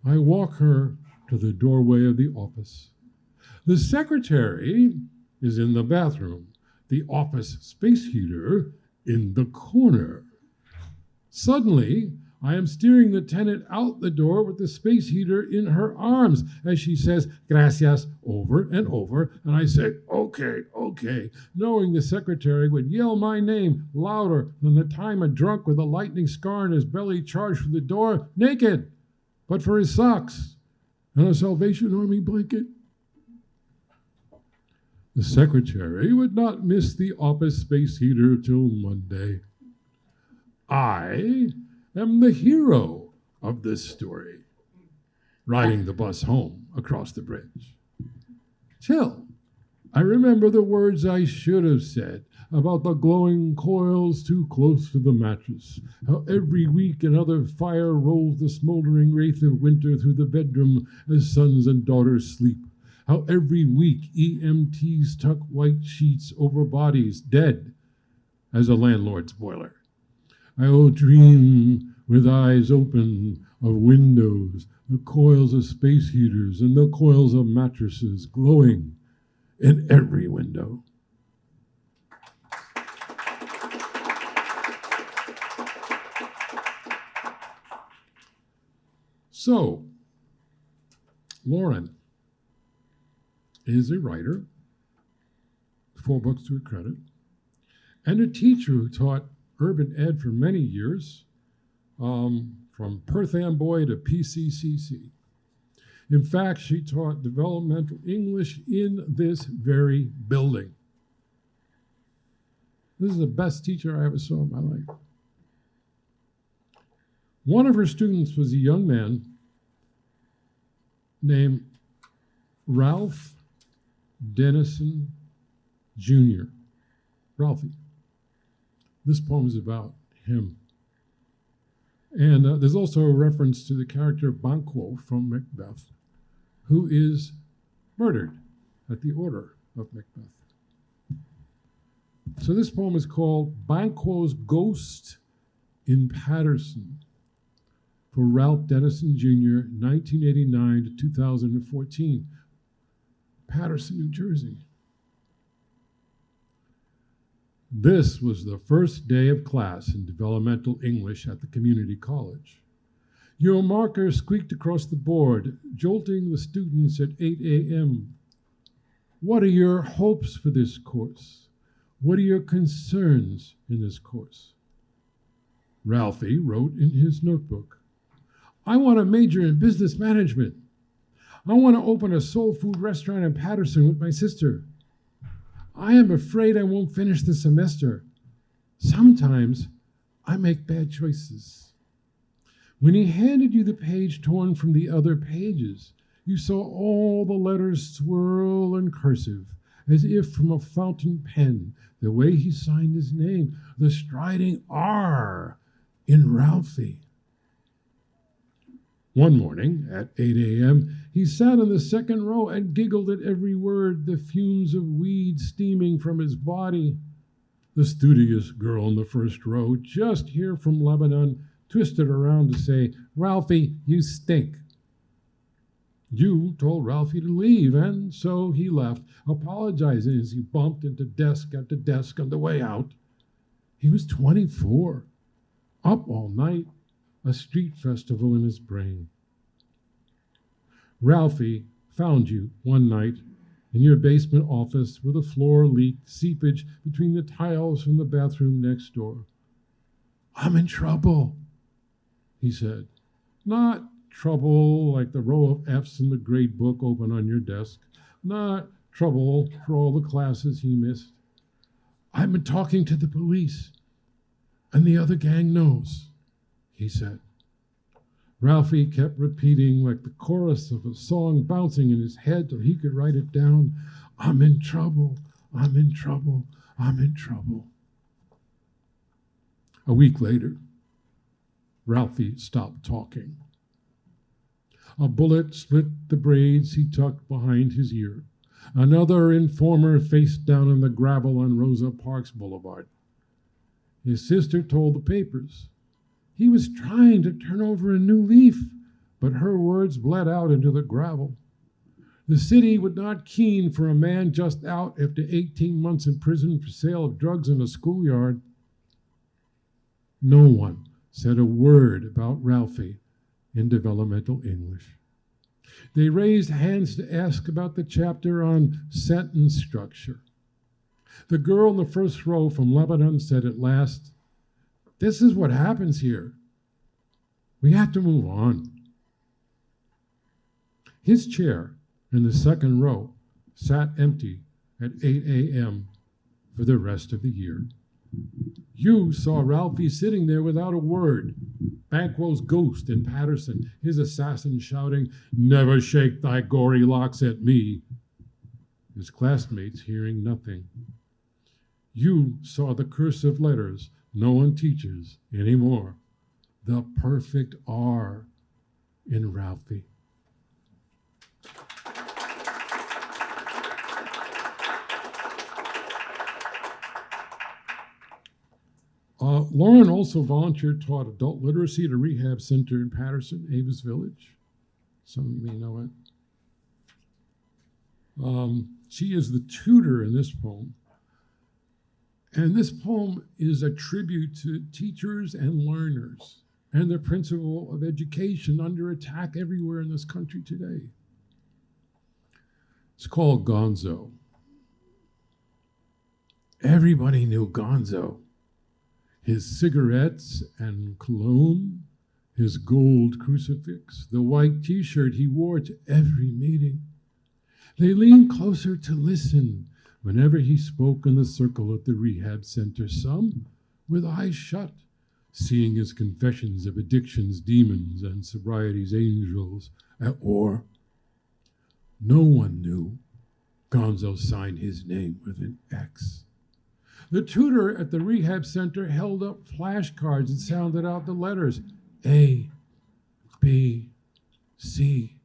I walk her to the doorway of the office. The secretary is in the bathroom, the office space heater in the corner. Suddenly, I am steering the tenant out the door with the space heater in her arms as she says, gracias, over and over, and I say, okay, knowing the secretary would yell my name louder than the time a drunk with a lightning scar in his belly charged for the door, naked, but for his socks and a Salvation Army blanket. The secretary would not miss the office space heater till Monday. I am the hero of this story, riding the bus home across the bridge. Till I remember the words I should have said about the glowing coils too close to the mattress, how every week another fire rolls the smoldering wraith of winter through the bedroom as sons and daughters sleep, how every week EMTs tuck white sheets over bodies dead as a landlord's boiler. I will dream with eyes open of windows, the coils of space heaters and the coils of mattresses glowing in every window. So, Lauren is a writer, 4 books to her credit, and a teacher who taught urban ed for many years, from Perth Amboy to PCCC. In fact, she taught developmental English in this very building. This is the best teacher I ever saw in my life. One of her students was a young man named Ralph Dennison Jr. Ralphie. This poem is about him. And there's also a reference to the character Banquo from Macbeth, who is murdered at the order of Macbeth. So this poem is called Banquo's Ghost in Paterson for Ralph Dennison Jr., 1989 to 2014, Paterson, New Jersey. This was the first day of class in developmental English at the community college. Your marker squeaked across the board, jolting the students at 8 a.m. What are your hopes for this course? What are your concerns in this course? Ralphie wrote in his notebook, I want to major in business management. I want to open a soul food restaurant in Paterson with my sister. I am afraid I won't finish the semester. Sometimes I make bad choices. When he handed you the page torn from the other pages, you saw all the letters swirl in cursive, as if from a fountain pen, the way he signed his name, the striding R in Ralphie. One morning at 8 a.m., he sat in the second row and giggled at every word, the fumes of weed steaming from his body. The studious girl in the first row, just here from Lebanon, twisted around to say, Ralphie, you stink. You told Ralphie to leave, and so he left, apologizing as he bumped into desk after desk on the way out. He was 24, up all night, a street festival in his brain. Ralphie found you one night in your basement office where the floor leaked seepage between the tiles from the bathroom next door. I'm in trouble, he said. Not trouble like the row of F's in the grade book open on your desk. Not trouble for all the classes he missed. I've been talking to the police, and the other gang knows, he said. Ralphie kept repeating like the chorus of a song bouncing in his head till he could write it down. I'm in trouble, I'm in trouble, I'm in trouble. A week later, Ralphie stopped talking. A bullet split the braids he tucked behind his ear. Another informer faced down in the gravel on Rosa Parks Boulevard. His sister told the papers. He was trying to turn over a new leaf, but her words bled out into the gravel. The city was not keen for a man just out after 18 months in prison for sale of drugs in a schoolyard. No one said a word about Ralphie in developmental English. They raised hands to ask about the chapter on sentence structure. The girl in the first row from Lebanon said at last, this is what happens here. We have to move on. His chair in the second row sat empty at 8 a.m. for the rest of the year. You saw Ralphie sitting there without a word. Banquo's ghost in Paterson, his assassin shouting, never shake thy gory locks at me. His classmates hearing nothing. You saw the cursive letters no one teaches anymore. The perfect R in Ralphie. Lauren also volunteered, taught adult literacy at a rehab center in Paterson, Avis Village. Some of you may know it. She is the tutor in this poem. And this poem is a tribute to teachers and learners and the principle of education under attack everywhere in this country today. It's called Gonzo. Everybody knew Gonzo. His cigarettes and cologne, his gold crucifix, the white t-shirt he wore to every meeting. They leaned closer to listen whenever he spoke in the circle at the rehab center, some with eyes shut, seeing his confessions of addiction's demons and sobriety's angels at war. No one knew Gonzo signed his name with an X. The tutor at the rehab center held up flashcards and sounded out the letters A, B, C.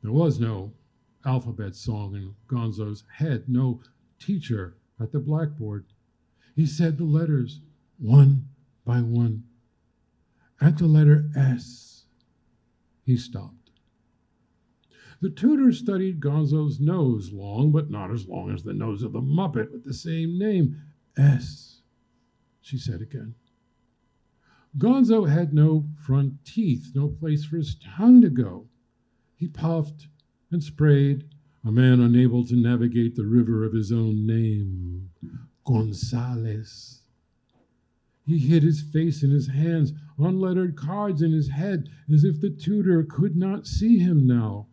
There was no alphabet song in Gonzo's head, no teacher at the blackboard. He said the letters one by one. At the letter S, he stopped. The tutor studied Gonzo's nose, long, but not as long as the nose of the Muppet with the same name. S, she said again. Gonzo had no front teeth, no place for his tongue to go. He puffed and sprayed, a man unable to navigate the river of his own name, Gonzales. He hid his face in his hands, unlettered cards in his head, as if the tutor could not see him now.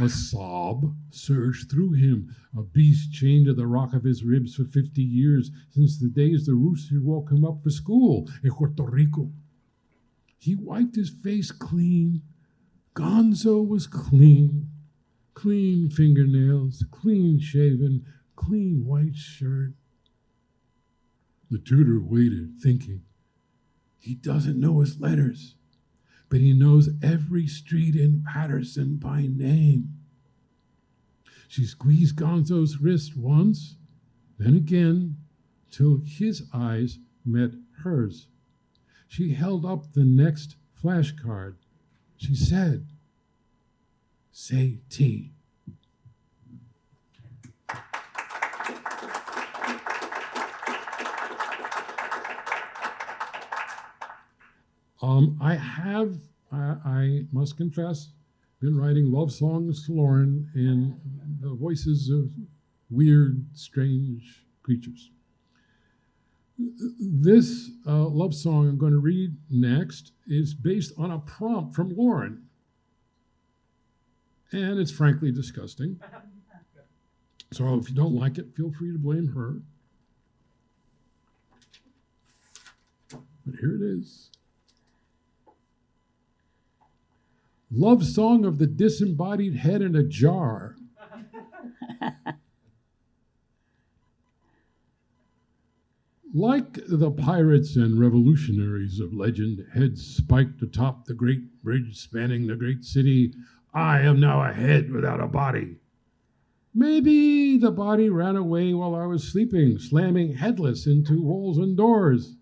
A sob surged through him, a beast chained to the rock of his ribs for 50 years, since the days the rooster woke him up for school in Puerto Rico. He wiped his face clean. Gonzo was clean. Clean fingernails, clean shaven, clean white shirt. The tutor waited, thinking, he doesn't know his letters, but he knows every street in Paterson by name. She squeezed Gonzo's wrist once, then again, till his eyes met hers. She held up the next flashcard. She said, say T. I must confess, been writing love songs to Lauren in the voices of weird, strange creatures. This love song I'm going to read next is based on a prompt from Lauren. And it's frankly disgusting. So if you don't like it, feel free to blame her. But here it is. Love song of the disembodied head in a jar. Like the pirates and revolutionaries of legend, heads spiked atop the great bridge spanning the great city, I am now a head without a body. Maybe the body ran away while I was sleeping, slamming headless into walls and doors.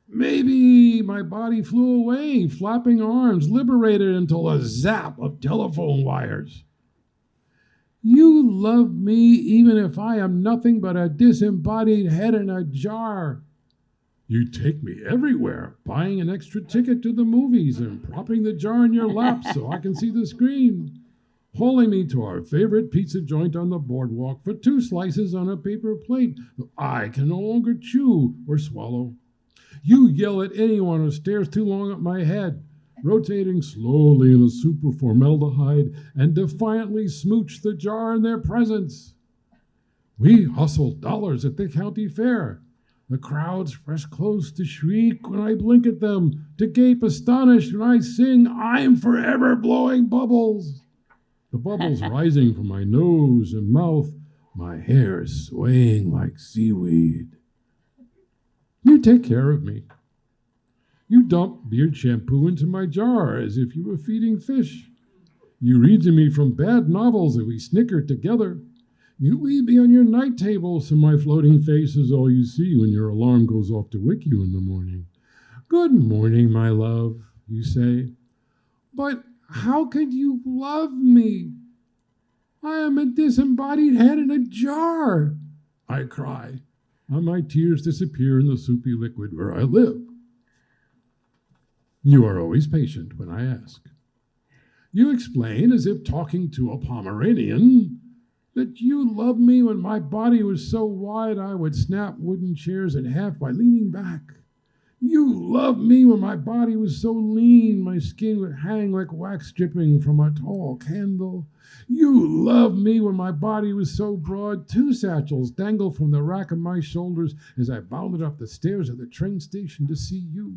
Maybe my body flew away, flapping arms, liberated until a zap of telephone wires. You love me even if I am nothing but a disembodied head in a jar. You take me everywhere, buying an extra ticket to the movies and propping the jar in your lap so I can see the screen. Hauling me to our favorite pizza joint on the boardwalk for 2 slices on a paper plate that I can no longer chew or swallow. You yell at anyone who stares too long at my head, rotating slowly in a soup of formaldehyde, and defiantly smooch the jar in their presence. We hustle dollars at the county fair. The crowds press close to shriek when I blink at them, to gape astonished when I sing, I'm forever blowing bubbles. The bubbles rising from my nose and mouth, my hair swaying like seaweed. You take care of me. You dump beard shampoo into my jar as if you were feeding fish. You read to me from bad novels and we snicker together. You leave me on your night table so my floating face is all you see when your alarm goes off to wake you in the morning. Good morning, my love, you say. But how could you love me? I am a disembodied head in a jar, I cry, and my tears disappear in the soupy liquid where I live. You are always patient when I ask. You explain, as if talking to a Pomeranian, that you loved me when my body was so wide I would snap wooden chairs in half by leaning back. You loved me when my body was so lean my skin would hang like wax dripping from a tall candle. You loved me when my body was so broad 2 satchels dangled from the rack of my shoulders as I bounded up the stairs of the train station to see you.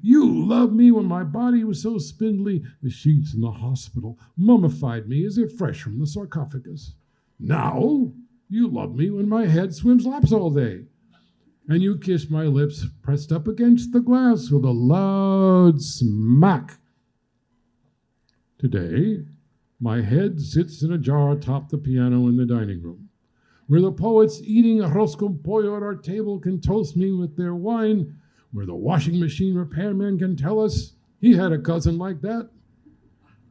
You loved me when my body was so spindly the sheets in the hospital mummified me as if fresh from the sarcophagus. Now you love me when my head swims laps all day, and you kiss my lips pressed up against the glass with a loud smack. Today, my head sits in a jar atop the piano in the dining room, where the poets eating arroz con pollo at our table can toast me with their wine, where the washing machine repairman can tell us he had a cousin like that,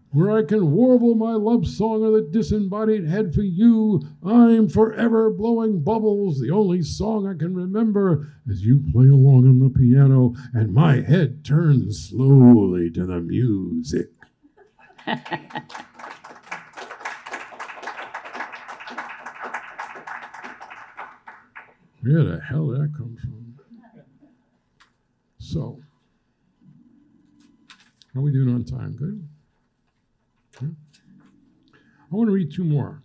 where I can warble my love song of the disembodied head for you. I'm forever blowing bubbles, the only song I can remember, as you play along on the piano and my head turns slowly to the music. Where the hell did that come from? So, how are we doing on time? Good? Okay. I want to read 2 more.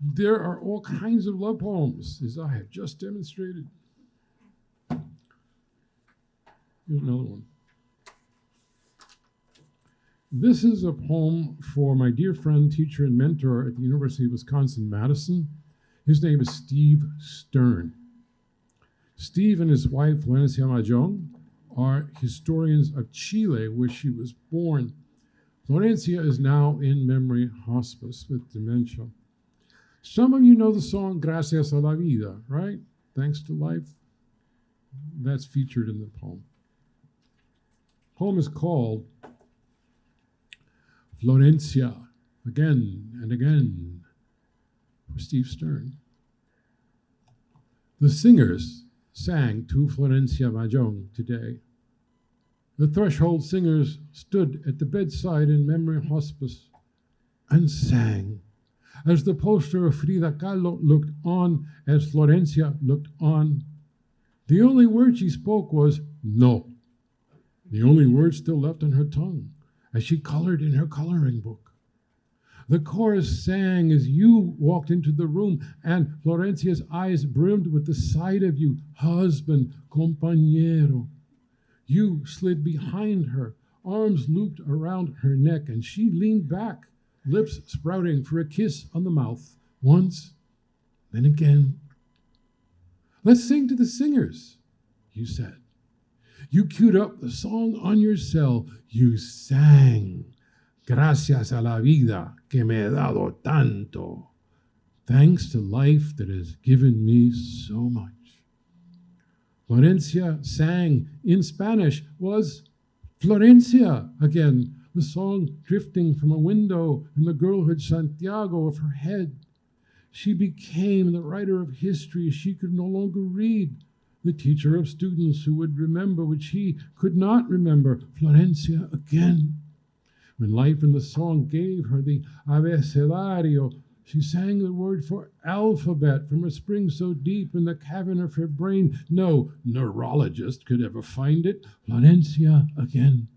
There are all kinds of love poems, as I have just demonstrated. Here's another one. This is a poem for my dear friend, teacher, and mentor at the University of Wisconsin-Madison. His name is Steve Stern. Steve and his wife, Florencia Mahjong, are historians of Chile, where she was born. Florencia is now in memory hospice with dementia. Some of you know the song Gracias a la Vida, right? Thanks to life. That's featured in the poem. The poem is called Florencia, again and again, for Steve Stern. The singers sang to Florencia Mahjong today. The threshold singers stood at the bedside in memory hospice and sang as the poster of Frida Kahlo looked on, as Florencia looked on. The only word she spoke was no. The only word still left on her tongue as she colored in her coloring book. The chorus sang as you walked into the room, and Florencia's eyes brimmed with the sight of you, husband, compañero. You slid behind her, arms looped around her neck, and she leaned back, lips sprouting for a kiss on the mouth, once, then again. Let's sing to the singers, you said. You queued up the song on your cell. You sang, Gracias a la vida que me he dado tanto. Thanks to life that has given me so much. Florencia sang in Spanish, was Florencia again, the song drifting from a window in the girlhood Santiago of her head. She became the writer of history she could no longer read, the teacher of students who would remember what she could not remember, Florencia again. When life in the song gave her the abecedario, she sang the word for alphabet from a spring so deep in the cavern of her brain, no neurologist could ever find it. Florencia again.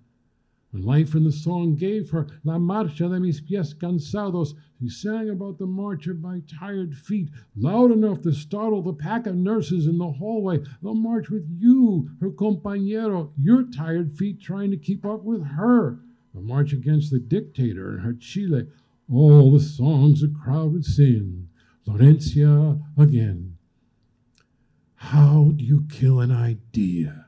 When life in the song gave her La marcha de mis pies cansados, she sang about the march of my tired feet, loud enough to startle the pack of nurses in the hallway. The march with you, her compañero, your tired feet trying to keep up with her. The march against the dictator in her Chile. All the songs the crowd would sing. Florencia again. How do you kill an idea?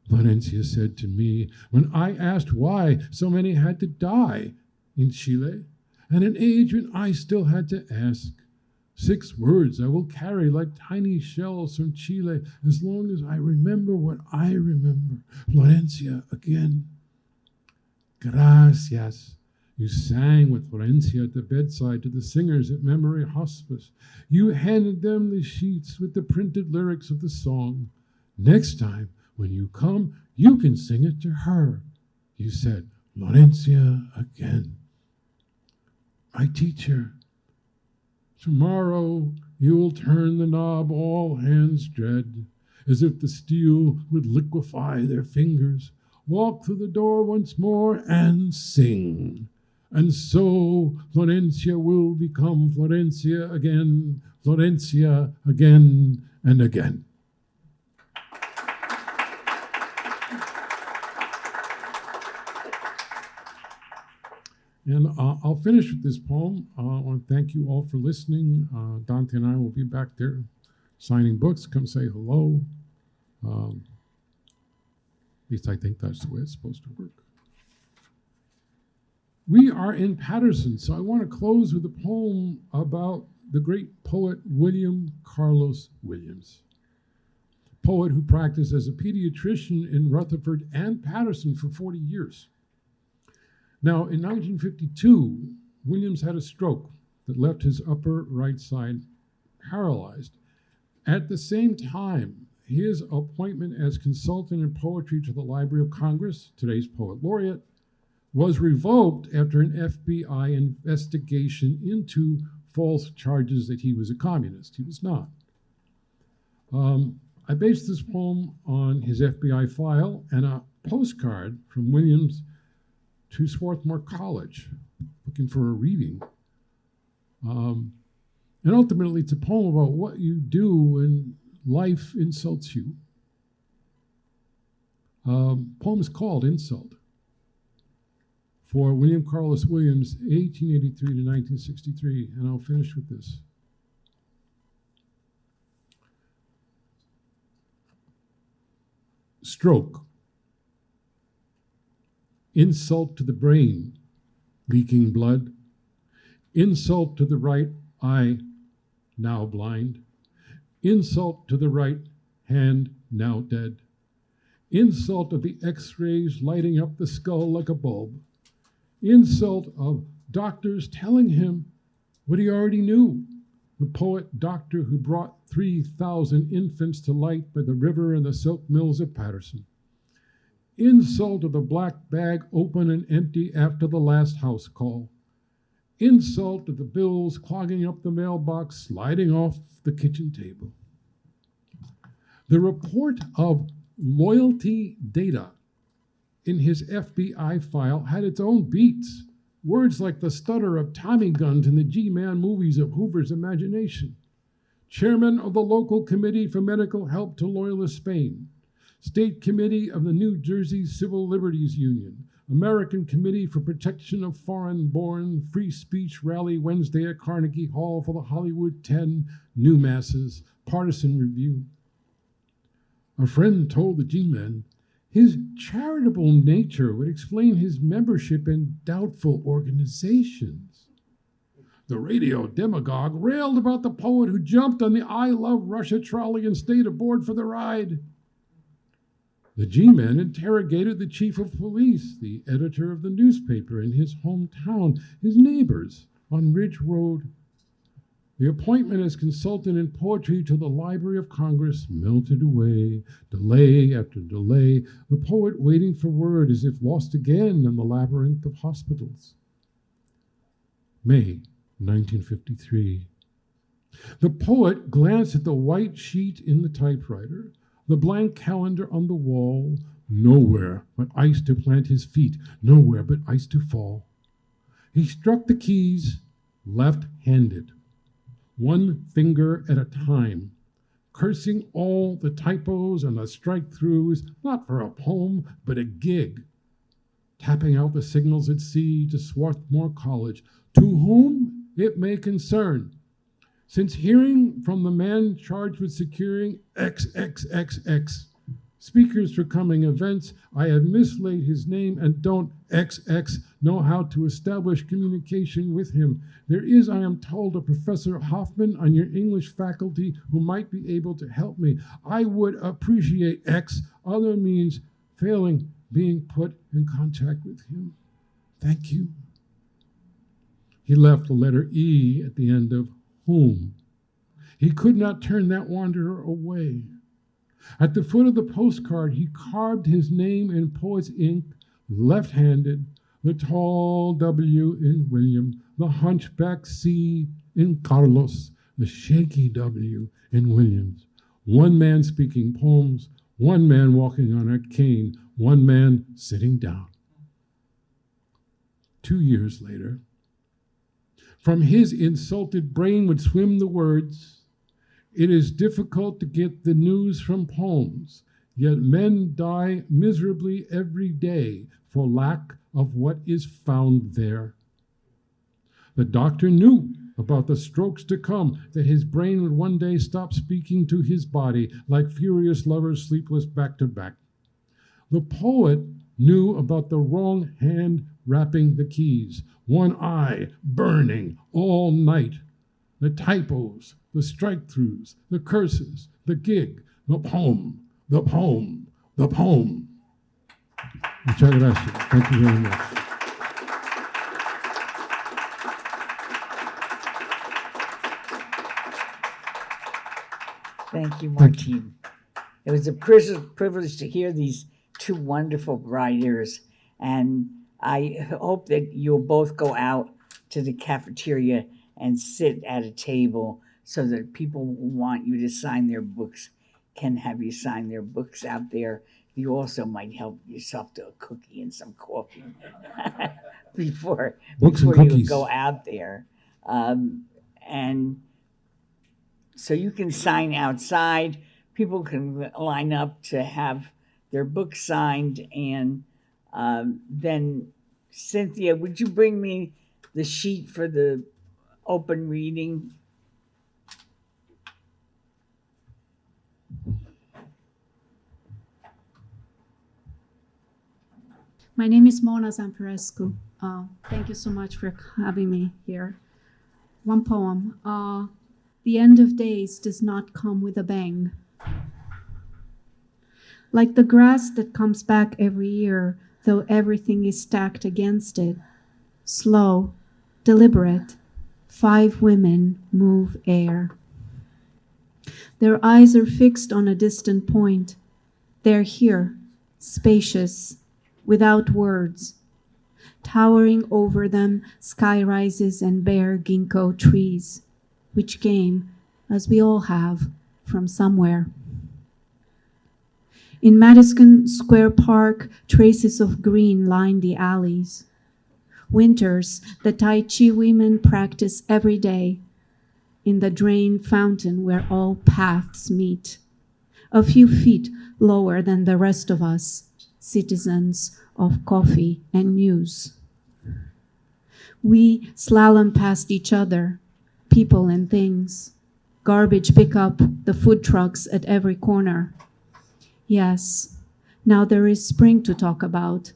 Florencia said to me when I asked why so many had to die in Chile, at an age when I still had to ask. 6 words I will carry like tiny shells from Chile as long as I remember what I remember. Florencia again. Gracias. You sang with Florencia at the bedside to the singers at Memory Hospice. You handed them the sheets with the printed lyrics of the song. Next time, When you come, you can sing it to her. You said, Florencia again. My teacher, tomorrow you'll turn the knob all hands dread, as if the steel would liquefy their fingers, walk through the door once more and sing. And so Florencia will become Florencia again and again. And I'll finish with this poem. I want to thank you all for listening. Dante and I will be back there signing books. Come say hello. At least I think that's the way it's supposed to work. We are in Paterson, so I want to close with a poem about the great poet William Carlos Williams, poet who practiced as a pediatrician in Rutherford and Paterson for 40 years. Now, in 1952, Williams had a stroke that left his upper right side paralyzed. At the same time, his appointment as consultant in poetry to the Library of Congress, today's poet laureate, was revoked after an FBI investigation into false charges that he was a communist. He was not. I based this poem on his FBI file and a postcard from Williams to Swarthmore College, looking for a reading. And ultimately, it's a poem about what you do when life insults you. Poem is called Insult, for William Carlos Williams, 1883 to 1963, and I'll finish with this. Stroke. Insult to the brain, leaking blood. Insult to the right eye, now blind. Insult to the right hand, now dead. Insult of the x-rays lighting up the skull like a bulb. Insult of doctors telling him what he already knew. The poet doctor who brought 3,000 infants to light by the river and the silk mills of Paterson. Insult of the black bag open and empty after the last house call. Insult of the bills clogging up the mailbox, sliding off the kitchen table. The report of loyalty data in his FBI file had its own beats. Words like the stutter of Tommy guns in the G-Man movies of Hoover's imagination. Chairman of the local committee for medical help to Loyalist Spain. State Committee of the New Jersey Civil Liberties Union, American Committee for Protection of Foreign-Born, Free Speech Rally Wednesday at Carnegie Hall for the Hollywood 10, New Masses, Partisan Review. A friend told the G-Men his charitable nature would explain his membership in doubtful organizations. The radio demagogue railed about the poet who jumped on the I Love Russia trolley and stayed aboard for the ride. The G-Men interrogated the chief of police, the editor of the newspaper in his hometown, his neighbors on Ridge Road. The appointment as consultant in poetry to the Library of Congress melted away, delay after delay, the poet waiting for word as if lost again in the labyrinth of hospitals. May 1953. The poet glanced at the white sheet in the typewriter, the blank calendar on the wall, nowhere but ice to plant his feet, nowhere but ice to fall. He struck the keys left-handed, one finger at a time, cursing all the typos and the strike-throughs, not for a poem, but a gig, tapping out the signals at sea to Swarthmore College, to whom it may concern. Since hearing from the man charged with securing XXXX speakers for coming events, I have mislaid his name and don't XX know how to establish communication with him. There is, I am told, a Professor Hoffman on your English faculty who might be able to help me. I would appreciate X, other means failing being put in contact with him. Thank you. He left the letter E at the end of whom. He could not turn that wanderer away. At the foot of the postcard, he carved his name in poet's ink, left-handed, the tall W in William, the hunchback C in Carlos, the shaky W in Williams. One man speaking poems, one man walking on a cane, one man sitting down. 2 years later, from his insulted brain would swim the words, "It is difficult to get the news from poems, yet men die miserably every day for lack of what is found there." The doctor knew about the strokes to come, that his brain would one day stop speaking to his body like furious lovers sleepless back to back. The poet knew about the wrong hand wrapping the keys, one eye burning all night, the typos, the strike-throughs, the curses, the gig, the poem, the poem, the poem. Muchas gracias. Thank you very much. Thank you, Martine. It was a privilege to hear these two wonderful writers, and I hope that you'll both go out to the cafeteria and sit at a table so that people who want you to sign their books can have you sign their books out there. You also might help yourself to a cookie and some coffee before you go out there. And so you can sign outside. People can line up to have their books signed. And then, Cynthia, would you bring me the sheet for the open reading? My name is Mona Zamperescu. Thank you so much for having me here. One poem. The end of days does not come with a bang. Like the grass that comes back every year, though everything is stacked against it. Slow, deliberate, 5 women move air. Their eyes are fixed on a distant point. They're here, spacious, without words. Towering over them, sky rises and bare ginkgo trees, which came, as we all have, from somewhere. In Madison Square Park, traces of green line the alleys. Winters, the Tai Chi women practice every day in the drain fountain where all paths meet, a few feet lower than the rest of us, citizens of coffee and news. We slalom past each other, people and things. Garbage pick up the food trucks at every corner. Yes, now there is spring to talk about,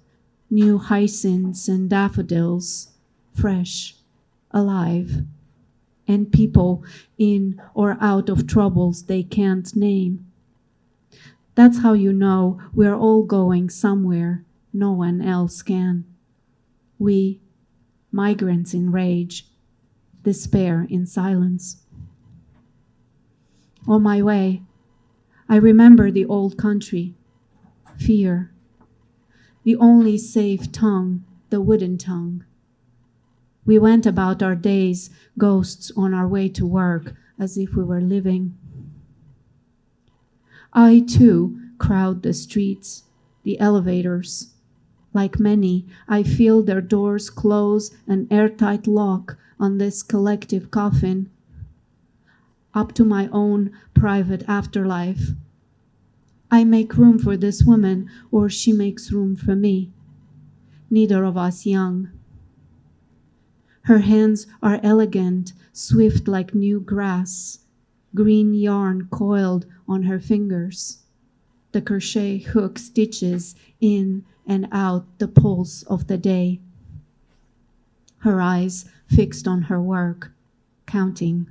new hyacinths and daffodils, fresh, alive, and people in or out of troubles they can't name. That's how you know we're all going somewhere no one else can. We, migrants in rage, despair in silence. On my way, I remember the old country, fear, the only safe tongue, the wooden tongue. We went about our days, ghosts on our way to work, as if we were living. I, too, crowd the streets, the elevators. Like many, I feel their doors close an airtight lock on this collective coffin, up to my own private afterlife. I make room for this woman, or she makes room for me. Neither of us young. Her hands are elegant, swift like new grass, green yarn coiled on her fingers. The crochet hook stitches in and out the pulse of the day. Her eyes fixed on her work, counting.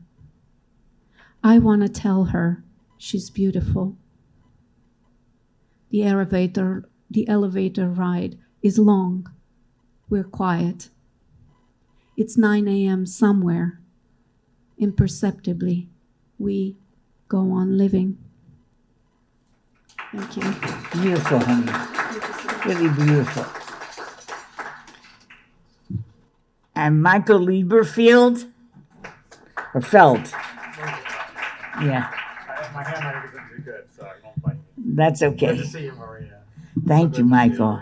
I want to tell her she's beautiful. The elevator ride is long. We're quiet. It's 9 a.m. somewhere. Imperceptibly, we go on living. Thank you. Beautiful, honey. Really beautiful. And Michael Lieberfield? Or Feld? Yeah. My handwriting isn't too good, so I won't fight you. That's Good okay. to see you, Maria. Thank you, Michael.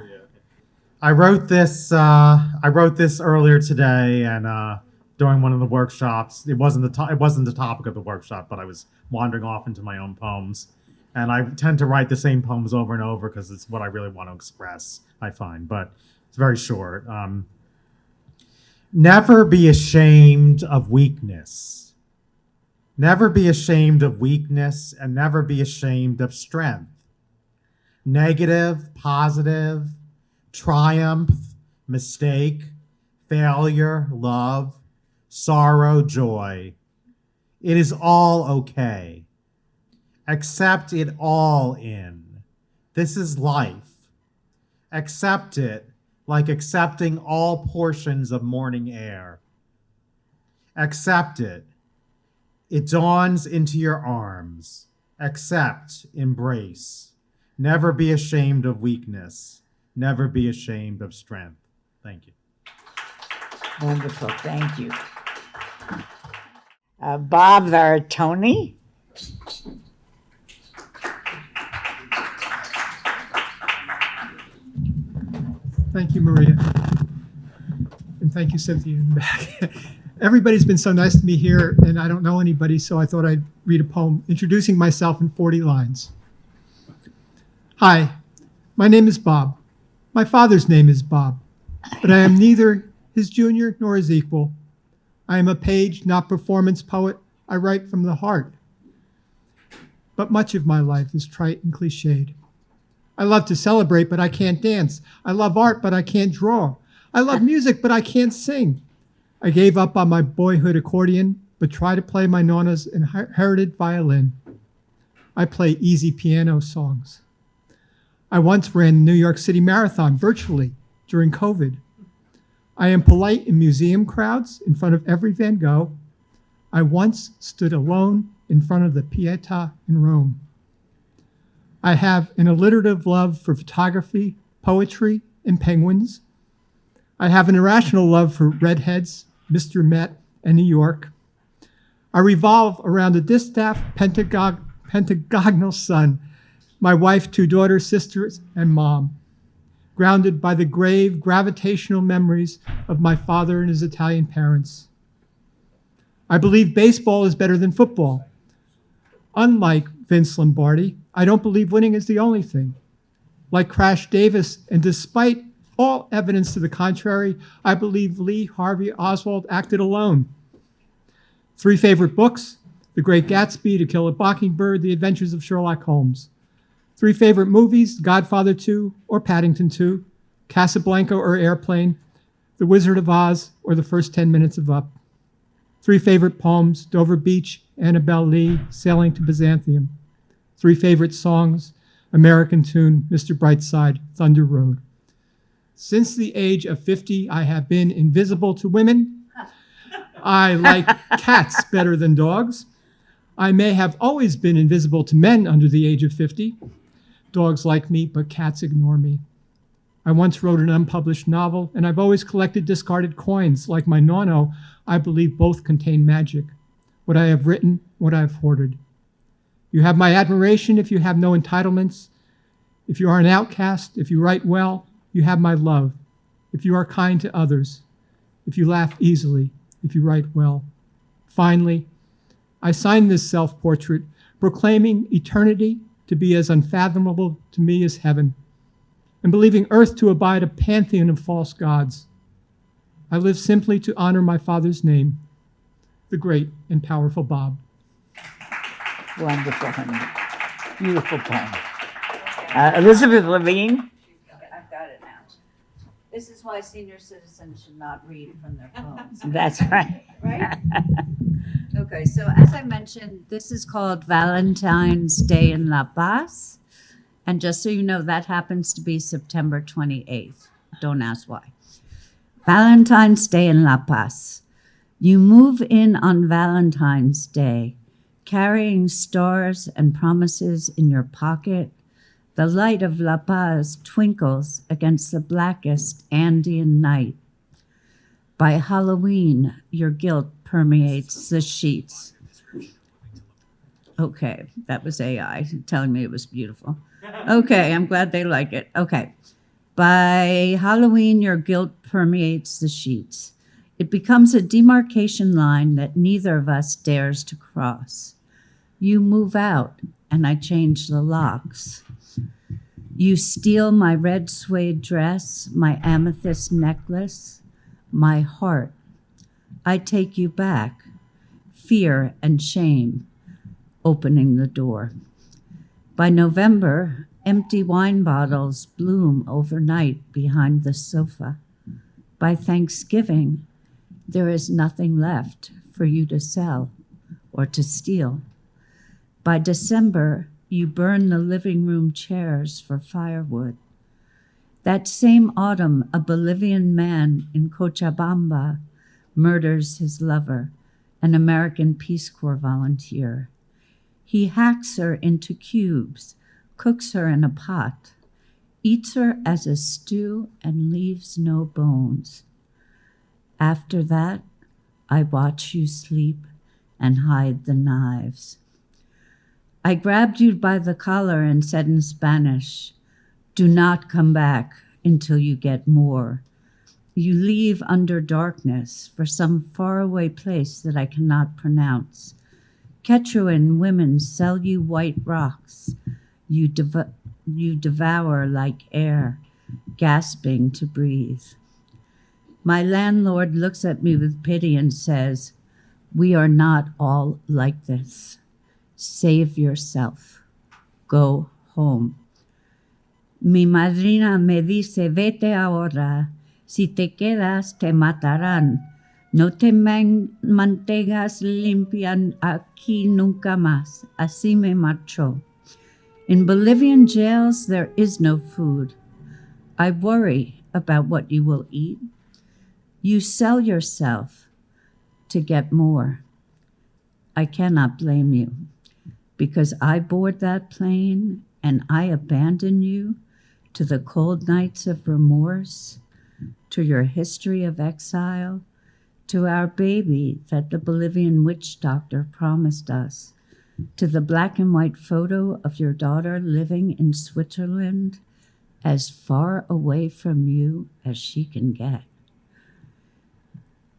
I wrote this earlier today, and during one of the workshops. It wasn't the topic of the workshop, but I was wandering off into my own poems. And I tend to write the same poems over and over because it's what I really want to express, I find. But it's very short. Never be ashamed of weakness. Never be ashamed of weakness, and never be ashamed of strength. Negative, positive, triumph, mistake, failure, love, sorrow, joy. It is all okay. Accept it all in. This is life. Accept it like accepting all portions of morning air. Accept it. It dawns into your arms. Accept, embrace. Never be ashamed of weakness. Never be ashamed of strength. Thank you. Wonderful, thank you. Bob Varatoni. Thank you, Maria. And thank you, Cynthia, in the back. Everybody's been so nice to me here, and I don't know anybody, so I thought I'd read a poem introducing myself in 40 lines. Hi, my name is Bob. My father's name is Bob, but I am neither his junior nor his equal. I am a page, not performance poet. I write from the heart. But much of my life is trite and cliched. I love to celebrate, but I can't dance. I love art, but I can't draw. I love music, but I can't sing. I gave up on my boyhood accordion, but try to play my nonna's inherited violin. I play easy piano songs. I once ran the New York City Marathon virtually during COVID. I am polite in museum crowds in front of every Van Gogh. I once stood alone in front of the Pietà in Rome. I have an alliterative love for photography, poetry, and penguins. I have an irrational love for redheads, Mr. Met, and New York. I revolve around a distaff pentagonal sun, my wife, 2 daughters, sisters, and mom, grounded by the grave gravitational memories of my father and his Italian parents. I believe baseball is better than football. Unlike Vince Lombardi, I don't believe winning is the only thing. Like Crash Davis, and despite all evidence to the contrary, I believe Lee Harvey Oswald acted alone. 3 favorite books: The Great Gatsby, To Kill a Mockingbird, The Adventures of Sherlock Holmes. 3 favorite movies: Godfather 2 or Paddington 2, Casablanca or Airplane, The Wizard of Oz or the first 10 minutes of Up. 3 favorite poems: Dover Beach, Annabel Lee, Sailing to Byzantium. 3 favorite songs: American Tune, Mr. Brightside, Thunder Road. Since the age of 50, I have been invisible to women. I like cats better than dogs. I may have always been invisible to men under the age of 50. Dogs like me, but cats ignore me. I once wrote an unpublished novel, and I've always collected discarded coins. Like my nono, I believe both contain magic. What I have written, what I have hoarded. You have my admiration if you have no entitlements. If you are an outcast, if you write well, you have my love. If you are kind to others, if you laugh easily, if you write well. Finally, I sign this self-portrait, proclaiming eternity to be as unfathomable to me as heaven, and believing earth to abide a pantheon of false gods. I live simply to honor my father's name, the great and powerful Bob. Wonderful, honey. Beautiful poem. Elizabeth Levine. I've got it now. This is why senior citizens should not read from their phones. That's right. Right? Okay, so as I mentioned, this is called Valentine's Day in La Paz. And just so you know, that happens to be September 28th. Don't ask why. Valentine's Day in La Paz. You move in on Valentine's Day, carrying stars and promises in your pocket, The light of La Paz twinkles against the blackest Andean night. By Halloween, your guilt permeates the sheets. Okay, that was AI telling me it was beautiful. Okay, I'm glad they like it. Okay. By Halloween, your guilt permeates the sheets. It becomes a demarcation line that neither of us dares to cross. You move out, and I change the locks. You steal my red suede dress, my amethyst necklace, my heart. I take you back, fear and shame, opening the door. By November, empty wine bottles bloom overnight behind the sofa. By Thanksgiving, there is nothing left for you to sell or to steal. By December, you burn the living room chairs for firewood. That same autumn, a Bolivian man in Cochabamba murders his lover, an American Peace Corps volunteer. He hacks her into cubes, cooks her in a pot, eats her as a stew, and leaves no bones. After that, I watch you sleep and hide the knives. I grabbed you by the collar and said in Spanish, "Do not come back until you get more." You leave under darkness for some faraway place that I cannot pronounce. Quechuan women sell you white rocks. You devour like air, gasping to breathe. My landlord looks at me with pity and says, "We are not all like this. Save yourself. Go home." Mi madrina me dice, "Vete ahora. Si te quedas, te matarán. No te mantengas limpia aquí nunca más." Así me marchó. In Bolivian jails, there is no food. I worry about what you will eat. You sell yourself to get more. I cannot blame you, because I board that plane and I abandon you to the cold nights of remorse, to your history of exile, to our baby that the Bolivian witch doctor promised us, to the black and white photo of your daughter living in Switzerland, as far away from you as she can get.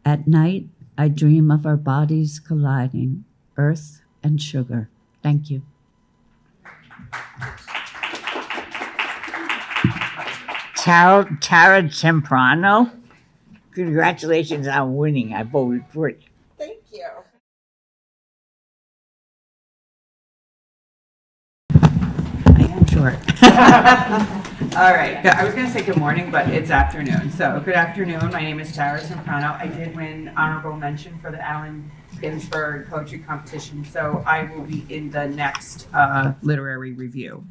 At night, I dream of our bodies colliding, earth and sugar. Thank you. Tara Temprano, congratulations on winning. I voted for it. Thank you. I am short. All right. I was going to say good morning, but it's afternoon. So good afternoon. My name is Tara Temprano. I did win honorable mention for the Allen Ginsberg Poetry Competition, so I will be in the next literary review.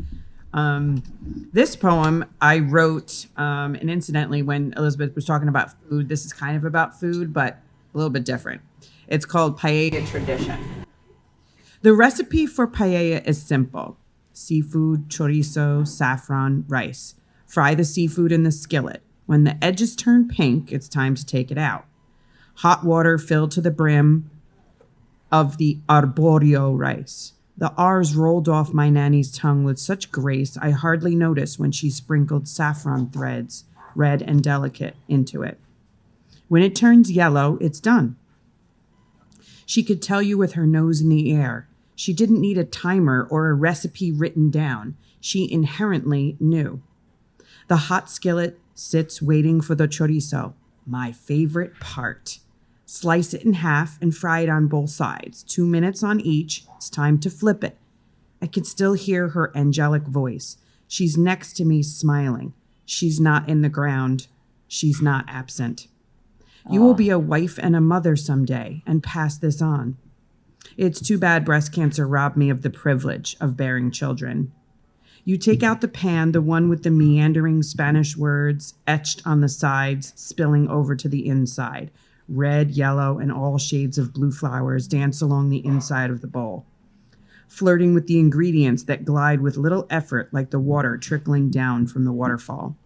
This poem I wrote, and incidentally, when Elizabeth was talking about food, this is kind of about food, but a little bit different. It's called Paella Tradition. The recipe for paella is simple. Seafood, chorizo, saffron, rice. Fry the seafood in the skillet. When the edges turn pink, it's time to take it out. Hot water filled to the brim of the arborio rice. The R's rolled off my nanny's tongue with such grace I hardly noticed when she sprinkled saffron threads, red and delicate, into it. When it turns yellow, it's done. She could tell you with her nose in the air. She didn't need a timer or a recipe written down. She inherently knew. The hot skillet sits waiting for the chorizo, my favorite part. Slice it in half and fry it on both sides. 2 minutes on each. It's time to flip it. I can still hear her angelic voice. She's next to me smiling. She's not in the ground. She's not absent. You will be a wife and a mother someday and pass this on. It's too bad breast cancer robbed me of the privilege of bearing children. You take out the pan, the one with the meandering Spanish words etched on the sides, spilling over to the inside. Red, yellow, and all shades of blue flowers dance along the inside of the bowl. flirting with the ingredients that glide with little effort like the water trickling down from the waterfall.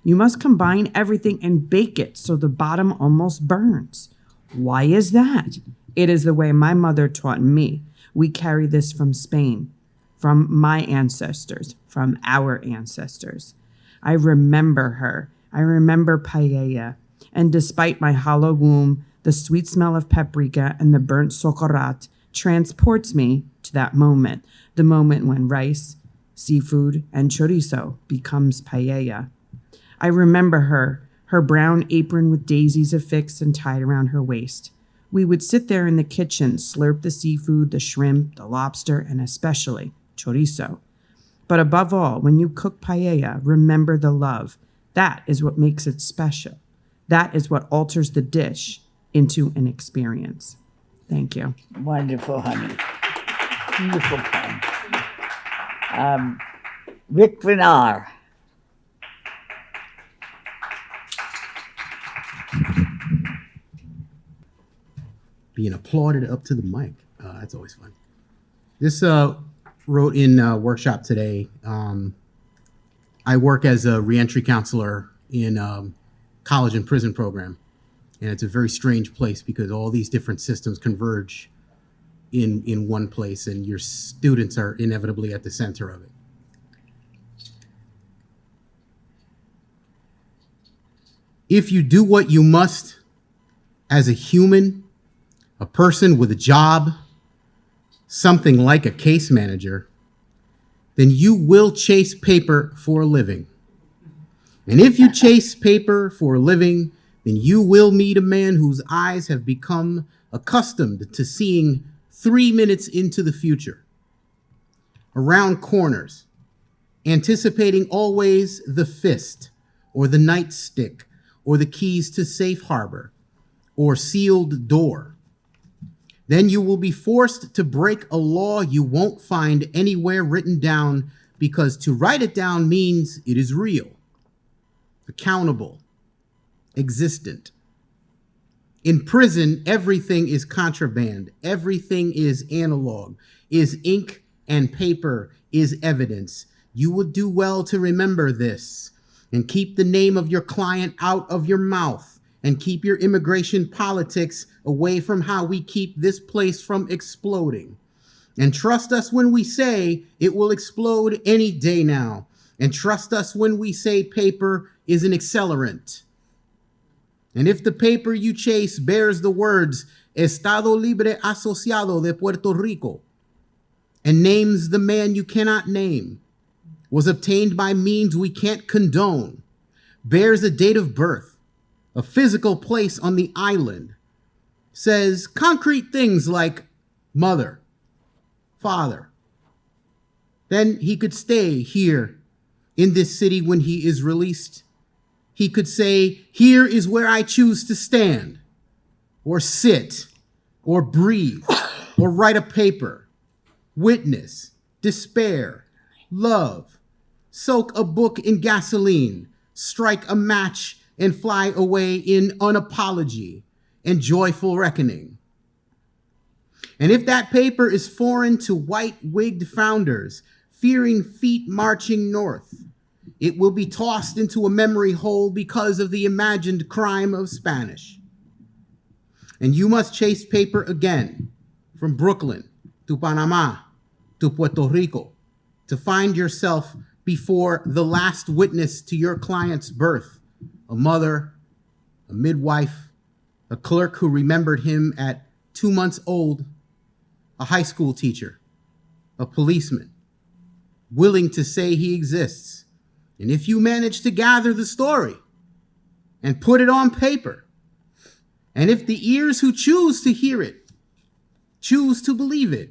You must combine everything and bake it so the bottom almost burns. Why is that? It is the way my mother taught me. We carry this from Spain, from my ancestors, from our ancestors. I remember her. I remember paella. And despite my hollow womb, the sweet smell of paprika and the burnt socorat transports me to that moment, the moment when rice, seafood, and chorizo becomes paella. I remember her brown apron with daisies affixed and tied around her waist. We would sit there in the kitchen, slurp the seafood, the shrimp, the lobster, and especially chorizo. But above all, when you cook paella, remember the love. That is what makes it special. That is what alters the dish into an experience. Thank you. Wonderful, honey. Beautiful poem. Rick Vinar. Being applauded up to the mic. That's always fun. This wrote in workshop today. I work as a reentry counselor in college and prison program. And it's a very strange place because all these different systems converge in one place, and your students are inevitably at the center of it. If you do what you must as a human, a person with a job, something like a case manager, then you will chase paper for a living. And if you chase paper for a living, then you will meet a man whose eyes have become accustomed to seeing 3 minutes into the future, around corners, anticipating always the fist or the nightstick or the keys to safe harbor or sealed door. Then you will be forced to break a law you won't find anywhere written down, because to write it down means it is real, accountable, existent. In prison, everything is contraband. Everything is analog, is ink and paper, is evidence. You would do well to remember this and keep the name of your client out of your mouth and keep your immigration politics away from how we keep this place from exploding. And trust us when we say it will explode any day now. And trust us when we say paper is an accelerant. And if the paper you chase bears the words Estado Libre Asociado de Puerto Rico and names the man you cannot name, was obtained by means we can't condone, bears a date of birth, a physical place on the island, says concrete things like mother, father, then he could stay here in this city when he is released. He could say, here is where I choose to stand, or sit, or breathe, or write a paper, witness, despair, love, soak a book in gasoline, strike a match, and fly away in unapology and joyful reckoning. And if that paper is foreign to white-wigged founders, fearing feet marching north, it will be tossed into a memory hole because of the imagined crime of Spanish. And you must chase paper again, from Brooklyn to Panama to Puerto Rico, to find yourself before the last witness to your client's birth, a mother, a midwife, a clerk who remembered him at 2 months old, a high school teacher, a policeman, willing to say he exists. And if you manage to gather the story and put it on paper, and if the ears who choose to hear it choose to believe it,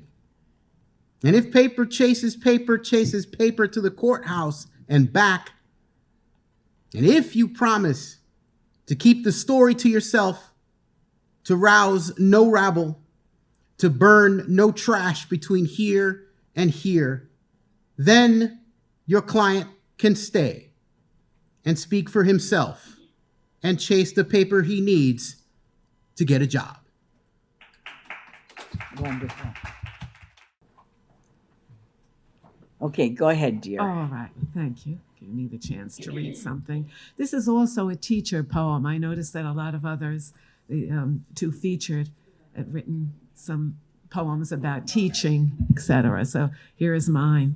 and if paper chases paper to the courthouse and back, and if you promise to keep the story to yourself, to rouse no rabble, to burn no trash between here and here, then your client can stay and speak for himself and chase the paper he needs to get a job. Wonderful. Okay, go ahead, dear. All right, thank you. Give me the chance to read something. This is also a teacher poem. I noticed that a lot of others, the two featured, had written some poems about teaching, etc. So here is mine.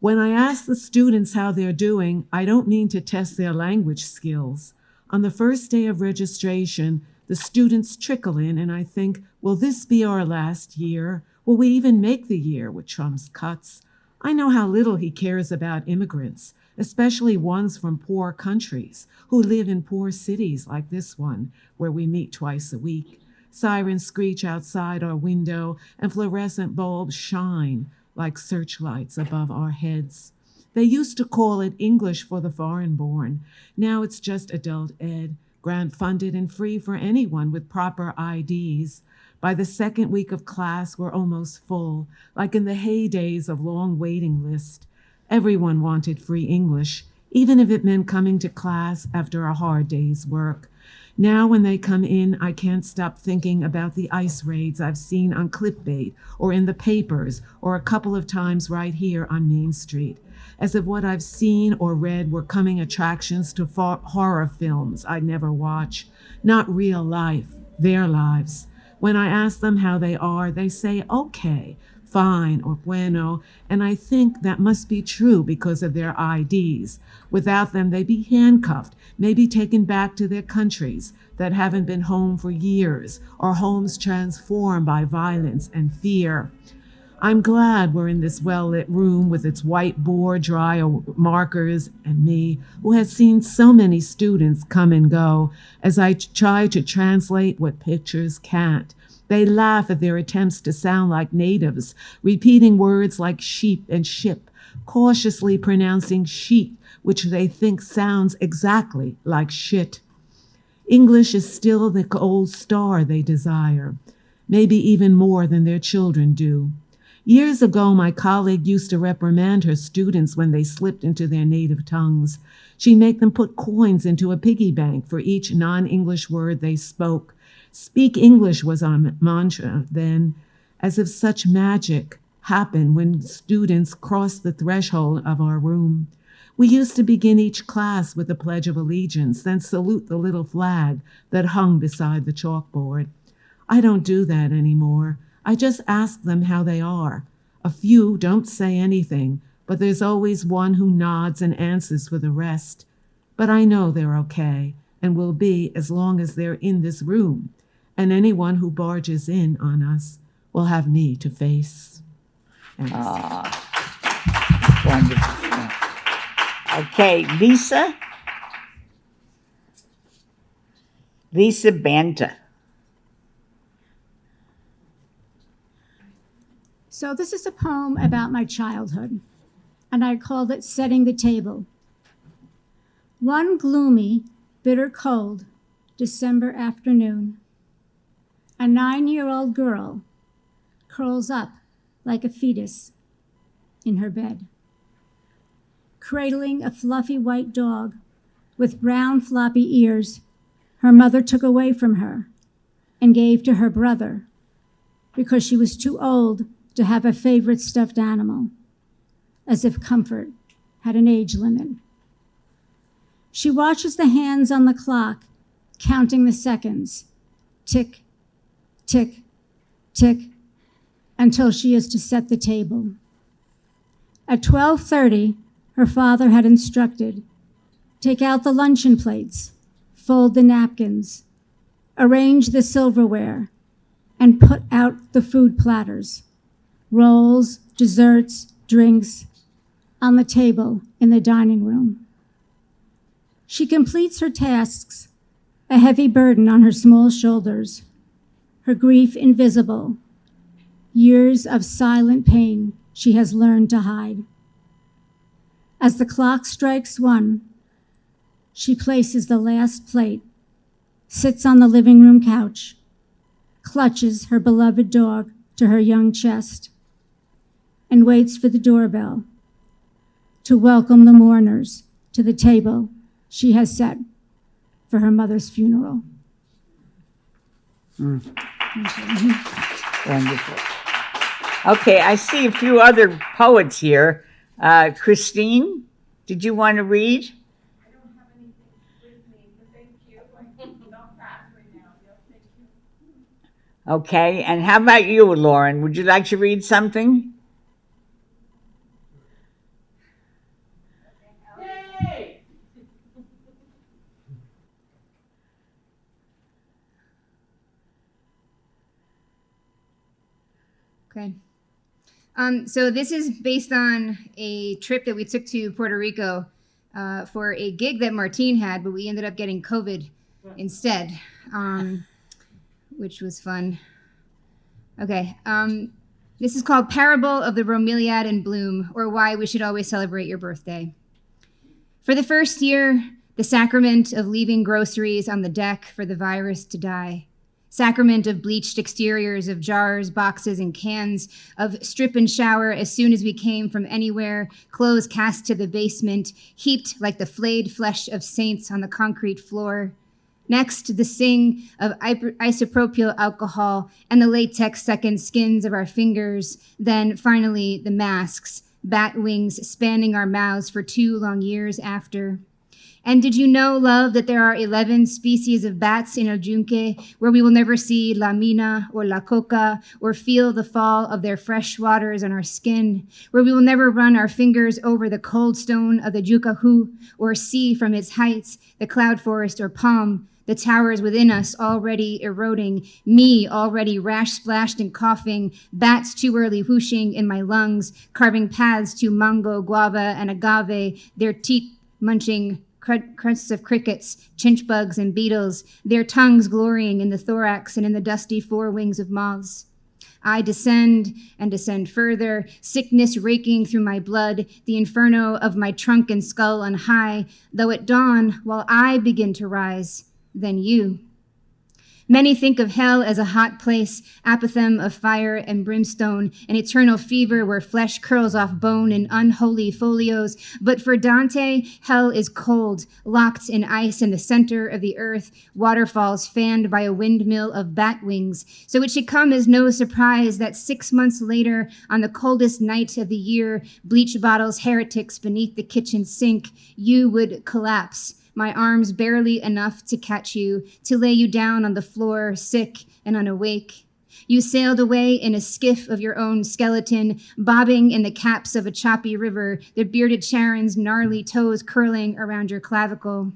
When I ask the students how they're doing, I don't mean to test their language skills. On the first day of registration, the students trickle in and I think, will this be our last year? Will we even make the year with Trump's cuts? I know how little he cares about immigrants, especially ones from poor countries who live in poor cities like this one, where we meet twice a week. Sirens screech outside our window and fluorescent bulbs shine like searchlights above our heads. They used to call it English for the foreign-born. Now it's just adult ed, grant-funded and free for anyone with proper IDs. By the second week of class, we're almost full, like in the heydays of long waiting list. Everyone wanted free English, even if it meant coming to class after a hard day's work. Now when they come in, I can't stop thinking about the ICE raids I've seen on clickbait or in the papers or a couple of times right here on Main Street, as if what I've seen or read were coming attractions to horror films I'd never watch, not real life, their lives. When I ask them how they are, they say, okay, fine, or bueno, and I think that must be true because of their IDs. Without them, they'd be handcuffed, maybe taken back to their countries that haven't been home for years, or homes transformed by violence and fear. I'm glad we're in this well-lit room with its white board, dry markers, and me, who has seen so many students come and go as I try to translate what pictures can't. They laugh at their attempts to sound like natives, repeating words like sheep and ship, cautiously pronouncing sheet, which they think sounds exactly like shit. English is still the gold star they desire, maybe even more than their children do. Years ago, my colleague used to reprimand her students when they slipped into their native tongues. She'd make them put coins into a piggy bank for each non-English word they spoke. Speak English was our mantra then, as if such magic happened when students crossed the threshold of our room. We used to begin each class with the Pledge of Allegiance, then salute the little flag that hung beside the chalkboard. I don't do that anymore. I just ask them how they are. A few don't say anything, but there's always one who nods and answers for the rest. But I know they're okay and will be as long as they're in this room, and anyone who barges in on us will have me to face. Thanks. Wonderful. Okay, Lisa Banta. So this is a poem about my childhood, and I called it Setting the Table. One gloomy, bitter cold December afternoon, a 9-year-old girl curls up like a fetus in her bed, cradling a fluffy white dog with brown floppy ears her mother took away from her and gave to her brother because she was too old to have a favorite stuffed animal, as if comfort had an age limit. She watches the hands on the clock, counting the seconds, tick, tick, tick, until she is to set the table. At 12:30, her father had instructed, take out the luncheon plates, fold the napkins, arrange the silverware, and put out the food platters, rolls, desserts, drinks, on the table in the dining room. She completes her tasks, a heavy burden on her small shoulders, her grief invisible, years of silent pain she has learned to hide. As the clock strikes 1, she places the last plate, sits on the living room couch, clutches her beloved dog to her young chest, and waits for the doorbell to welcome the mourners to the table she has set for her mother's funeral. Wonderful. Okay, I see a few other poets here. Christine, did you want to read? I don't have anything with me, but thank you. I'm not fast right now. Yeah, thank you. Okay, and how about you, Lauren? Would you like to read something? Yay! Okay. So this is based on a trip that we took to Puerto Rico for a gig that Martine had, but we ended up getting COVID instead, which was fun. Okay. This is called Parable of the Bromeliad in Bloom, or Why We Should Always Celebrate Your Birthday. For the first year, the sacrament of leaving groceries on the deck for the virus to die. Sacrament of bleached exteriors of jars, boxes, and cans, of strip and shower as soon as we came from anywhere, clothes cast to the basement, heaped like the flayed flesh of saints on the concrete floor. Next, the sing of isopropyl alcohol and the latex second skins of our fingers. Then, finally, the masks, bat wings spanning our mouths for 2 long years after. And did you know, love, that there are 11 species of bats in El Yunque where we will never see La Mina or La Coca or feel the fall of their fresh waters on our skin, where we will never run our fingers over the cold stone of the Jucahu or see from its heights the cloud forest or palm, the towers within us already eroding, me already rash-splashed and coughing, bats too early whooshing in my lungs, carving paths to mango, guava, and agave, their teeth munching crusts of crickets, chinch bugs, and beetles, their tongues glorying in the thorax and in the dusty forewings of moths. I descend and descend further, sickness raking through my blood, the inferno of my trunk and skull on high, though at dawn, while I begin to rise, then you. Many think of hell as a hot place, apothegm of fire and brimstone, an eternal fever where flesh curls off bone in unholy folios. But for Dante, hell is cold, locked in ice in the center of the earth, waterfalls fanned by a windmill of bat wings. So it should come as no surprise that 6 months later, on the coldest night of the year, bleach bottles heretics beneath the kitchen sink, you would collapse. My arms barely enough to catch you, to lay you down on the floor, sick and unawake. You sailed away in a skiff of your own skeleton, bobbing in the caps of a choppy river, the bearded Charon's gnarly toes curling around your clavicle.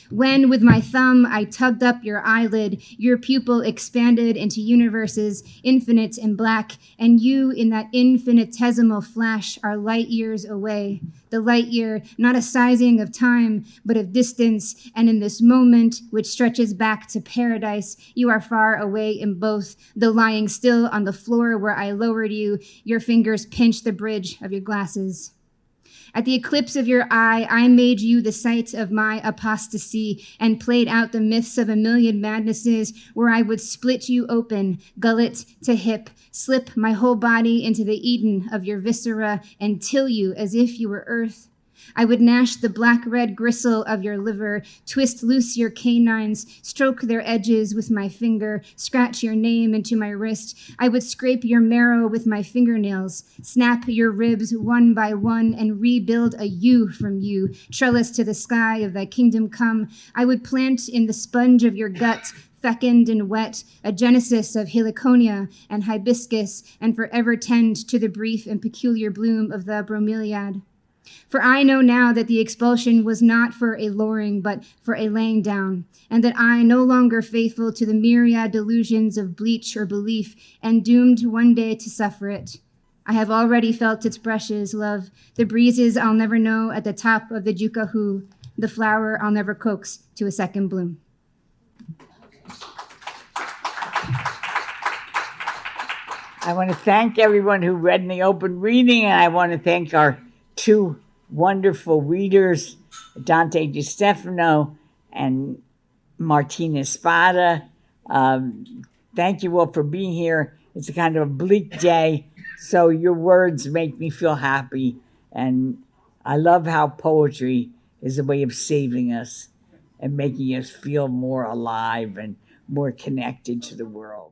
When, with my thumb, I tugged up your eyelid, your pupil expanded into universes infinite and black, and you, in that infinitesimal flash, are light years away. The light year, not a sizing of time, but of distance, and in this moment, which stretches back to paradise, you are far away in both, though lying still on the floor where I lowered you, your fingers pinch the bridge of your glasses. At the eclipse of your eye, I made you the site of my apostasy and played out the myths of a million madnesses where I would split you open, gullet to hip, slip my whole body into the Eden of your viscera and till you as if you were earth. I would gnash the black-red gristle of your liver, twist loose your canines, stroke their edges with my finger, scratch your name into my wrist. I would scrape your marrow with my fingernails, snap your ribs one by one, and rebuild a you from you, trellis to the sky of thy kingdom come. I would plant in the sponge of your gut, fecund and wet, a genesis of heliconia and hibiscus, and forever tend to the brief and peculiar bloom of the bromeliad. For I know now that the expulsion was not for a luring, but for a laying down, and that I, no longer faithful to the myriad delusions of bleach or belief, and doomed one day to suffer it. I have already felt its brushes, love, the breezes I'll never know at the top of the Jucahu, the flower I'll never coax to a second bloom. I want to thank everyone who read in the open reading, and I want to thank our 2 wonderful readers, Dante Di Stefano and Martina Espada. Thank you all for being here. It's a kind of a bleak day, so your words make me feel happy. And I love how poetry is a way of saving us and making us feel more alive and more connected to the world.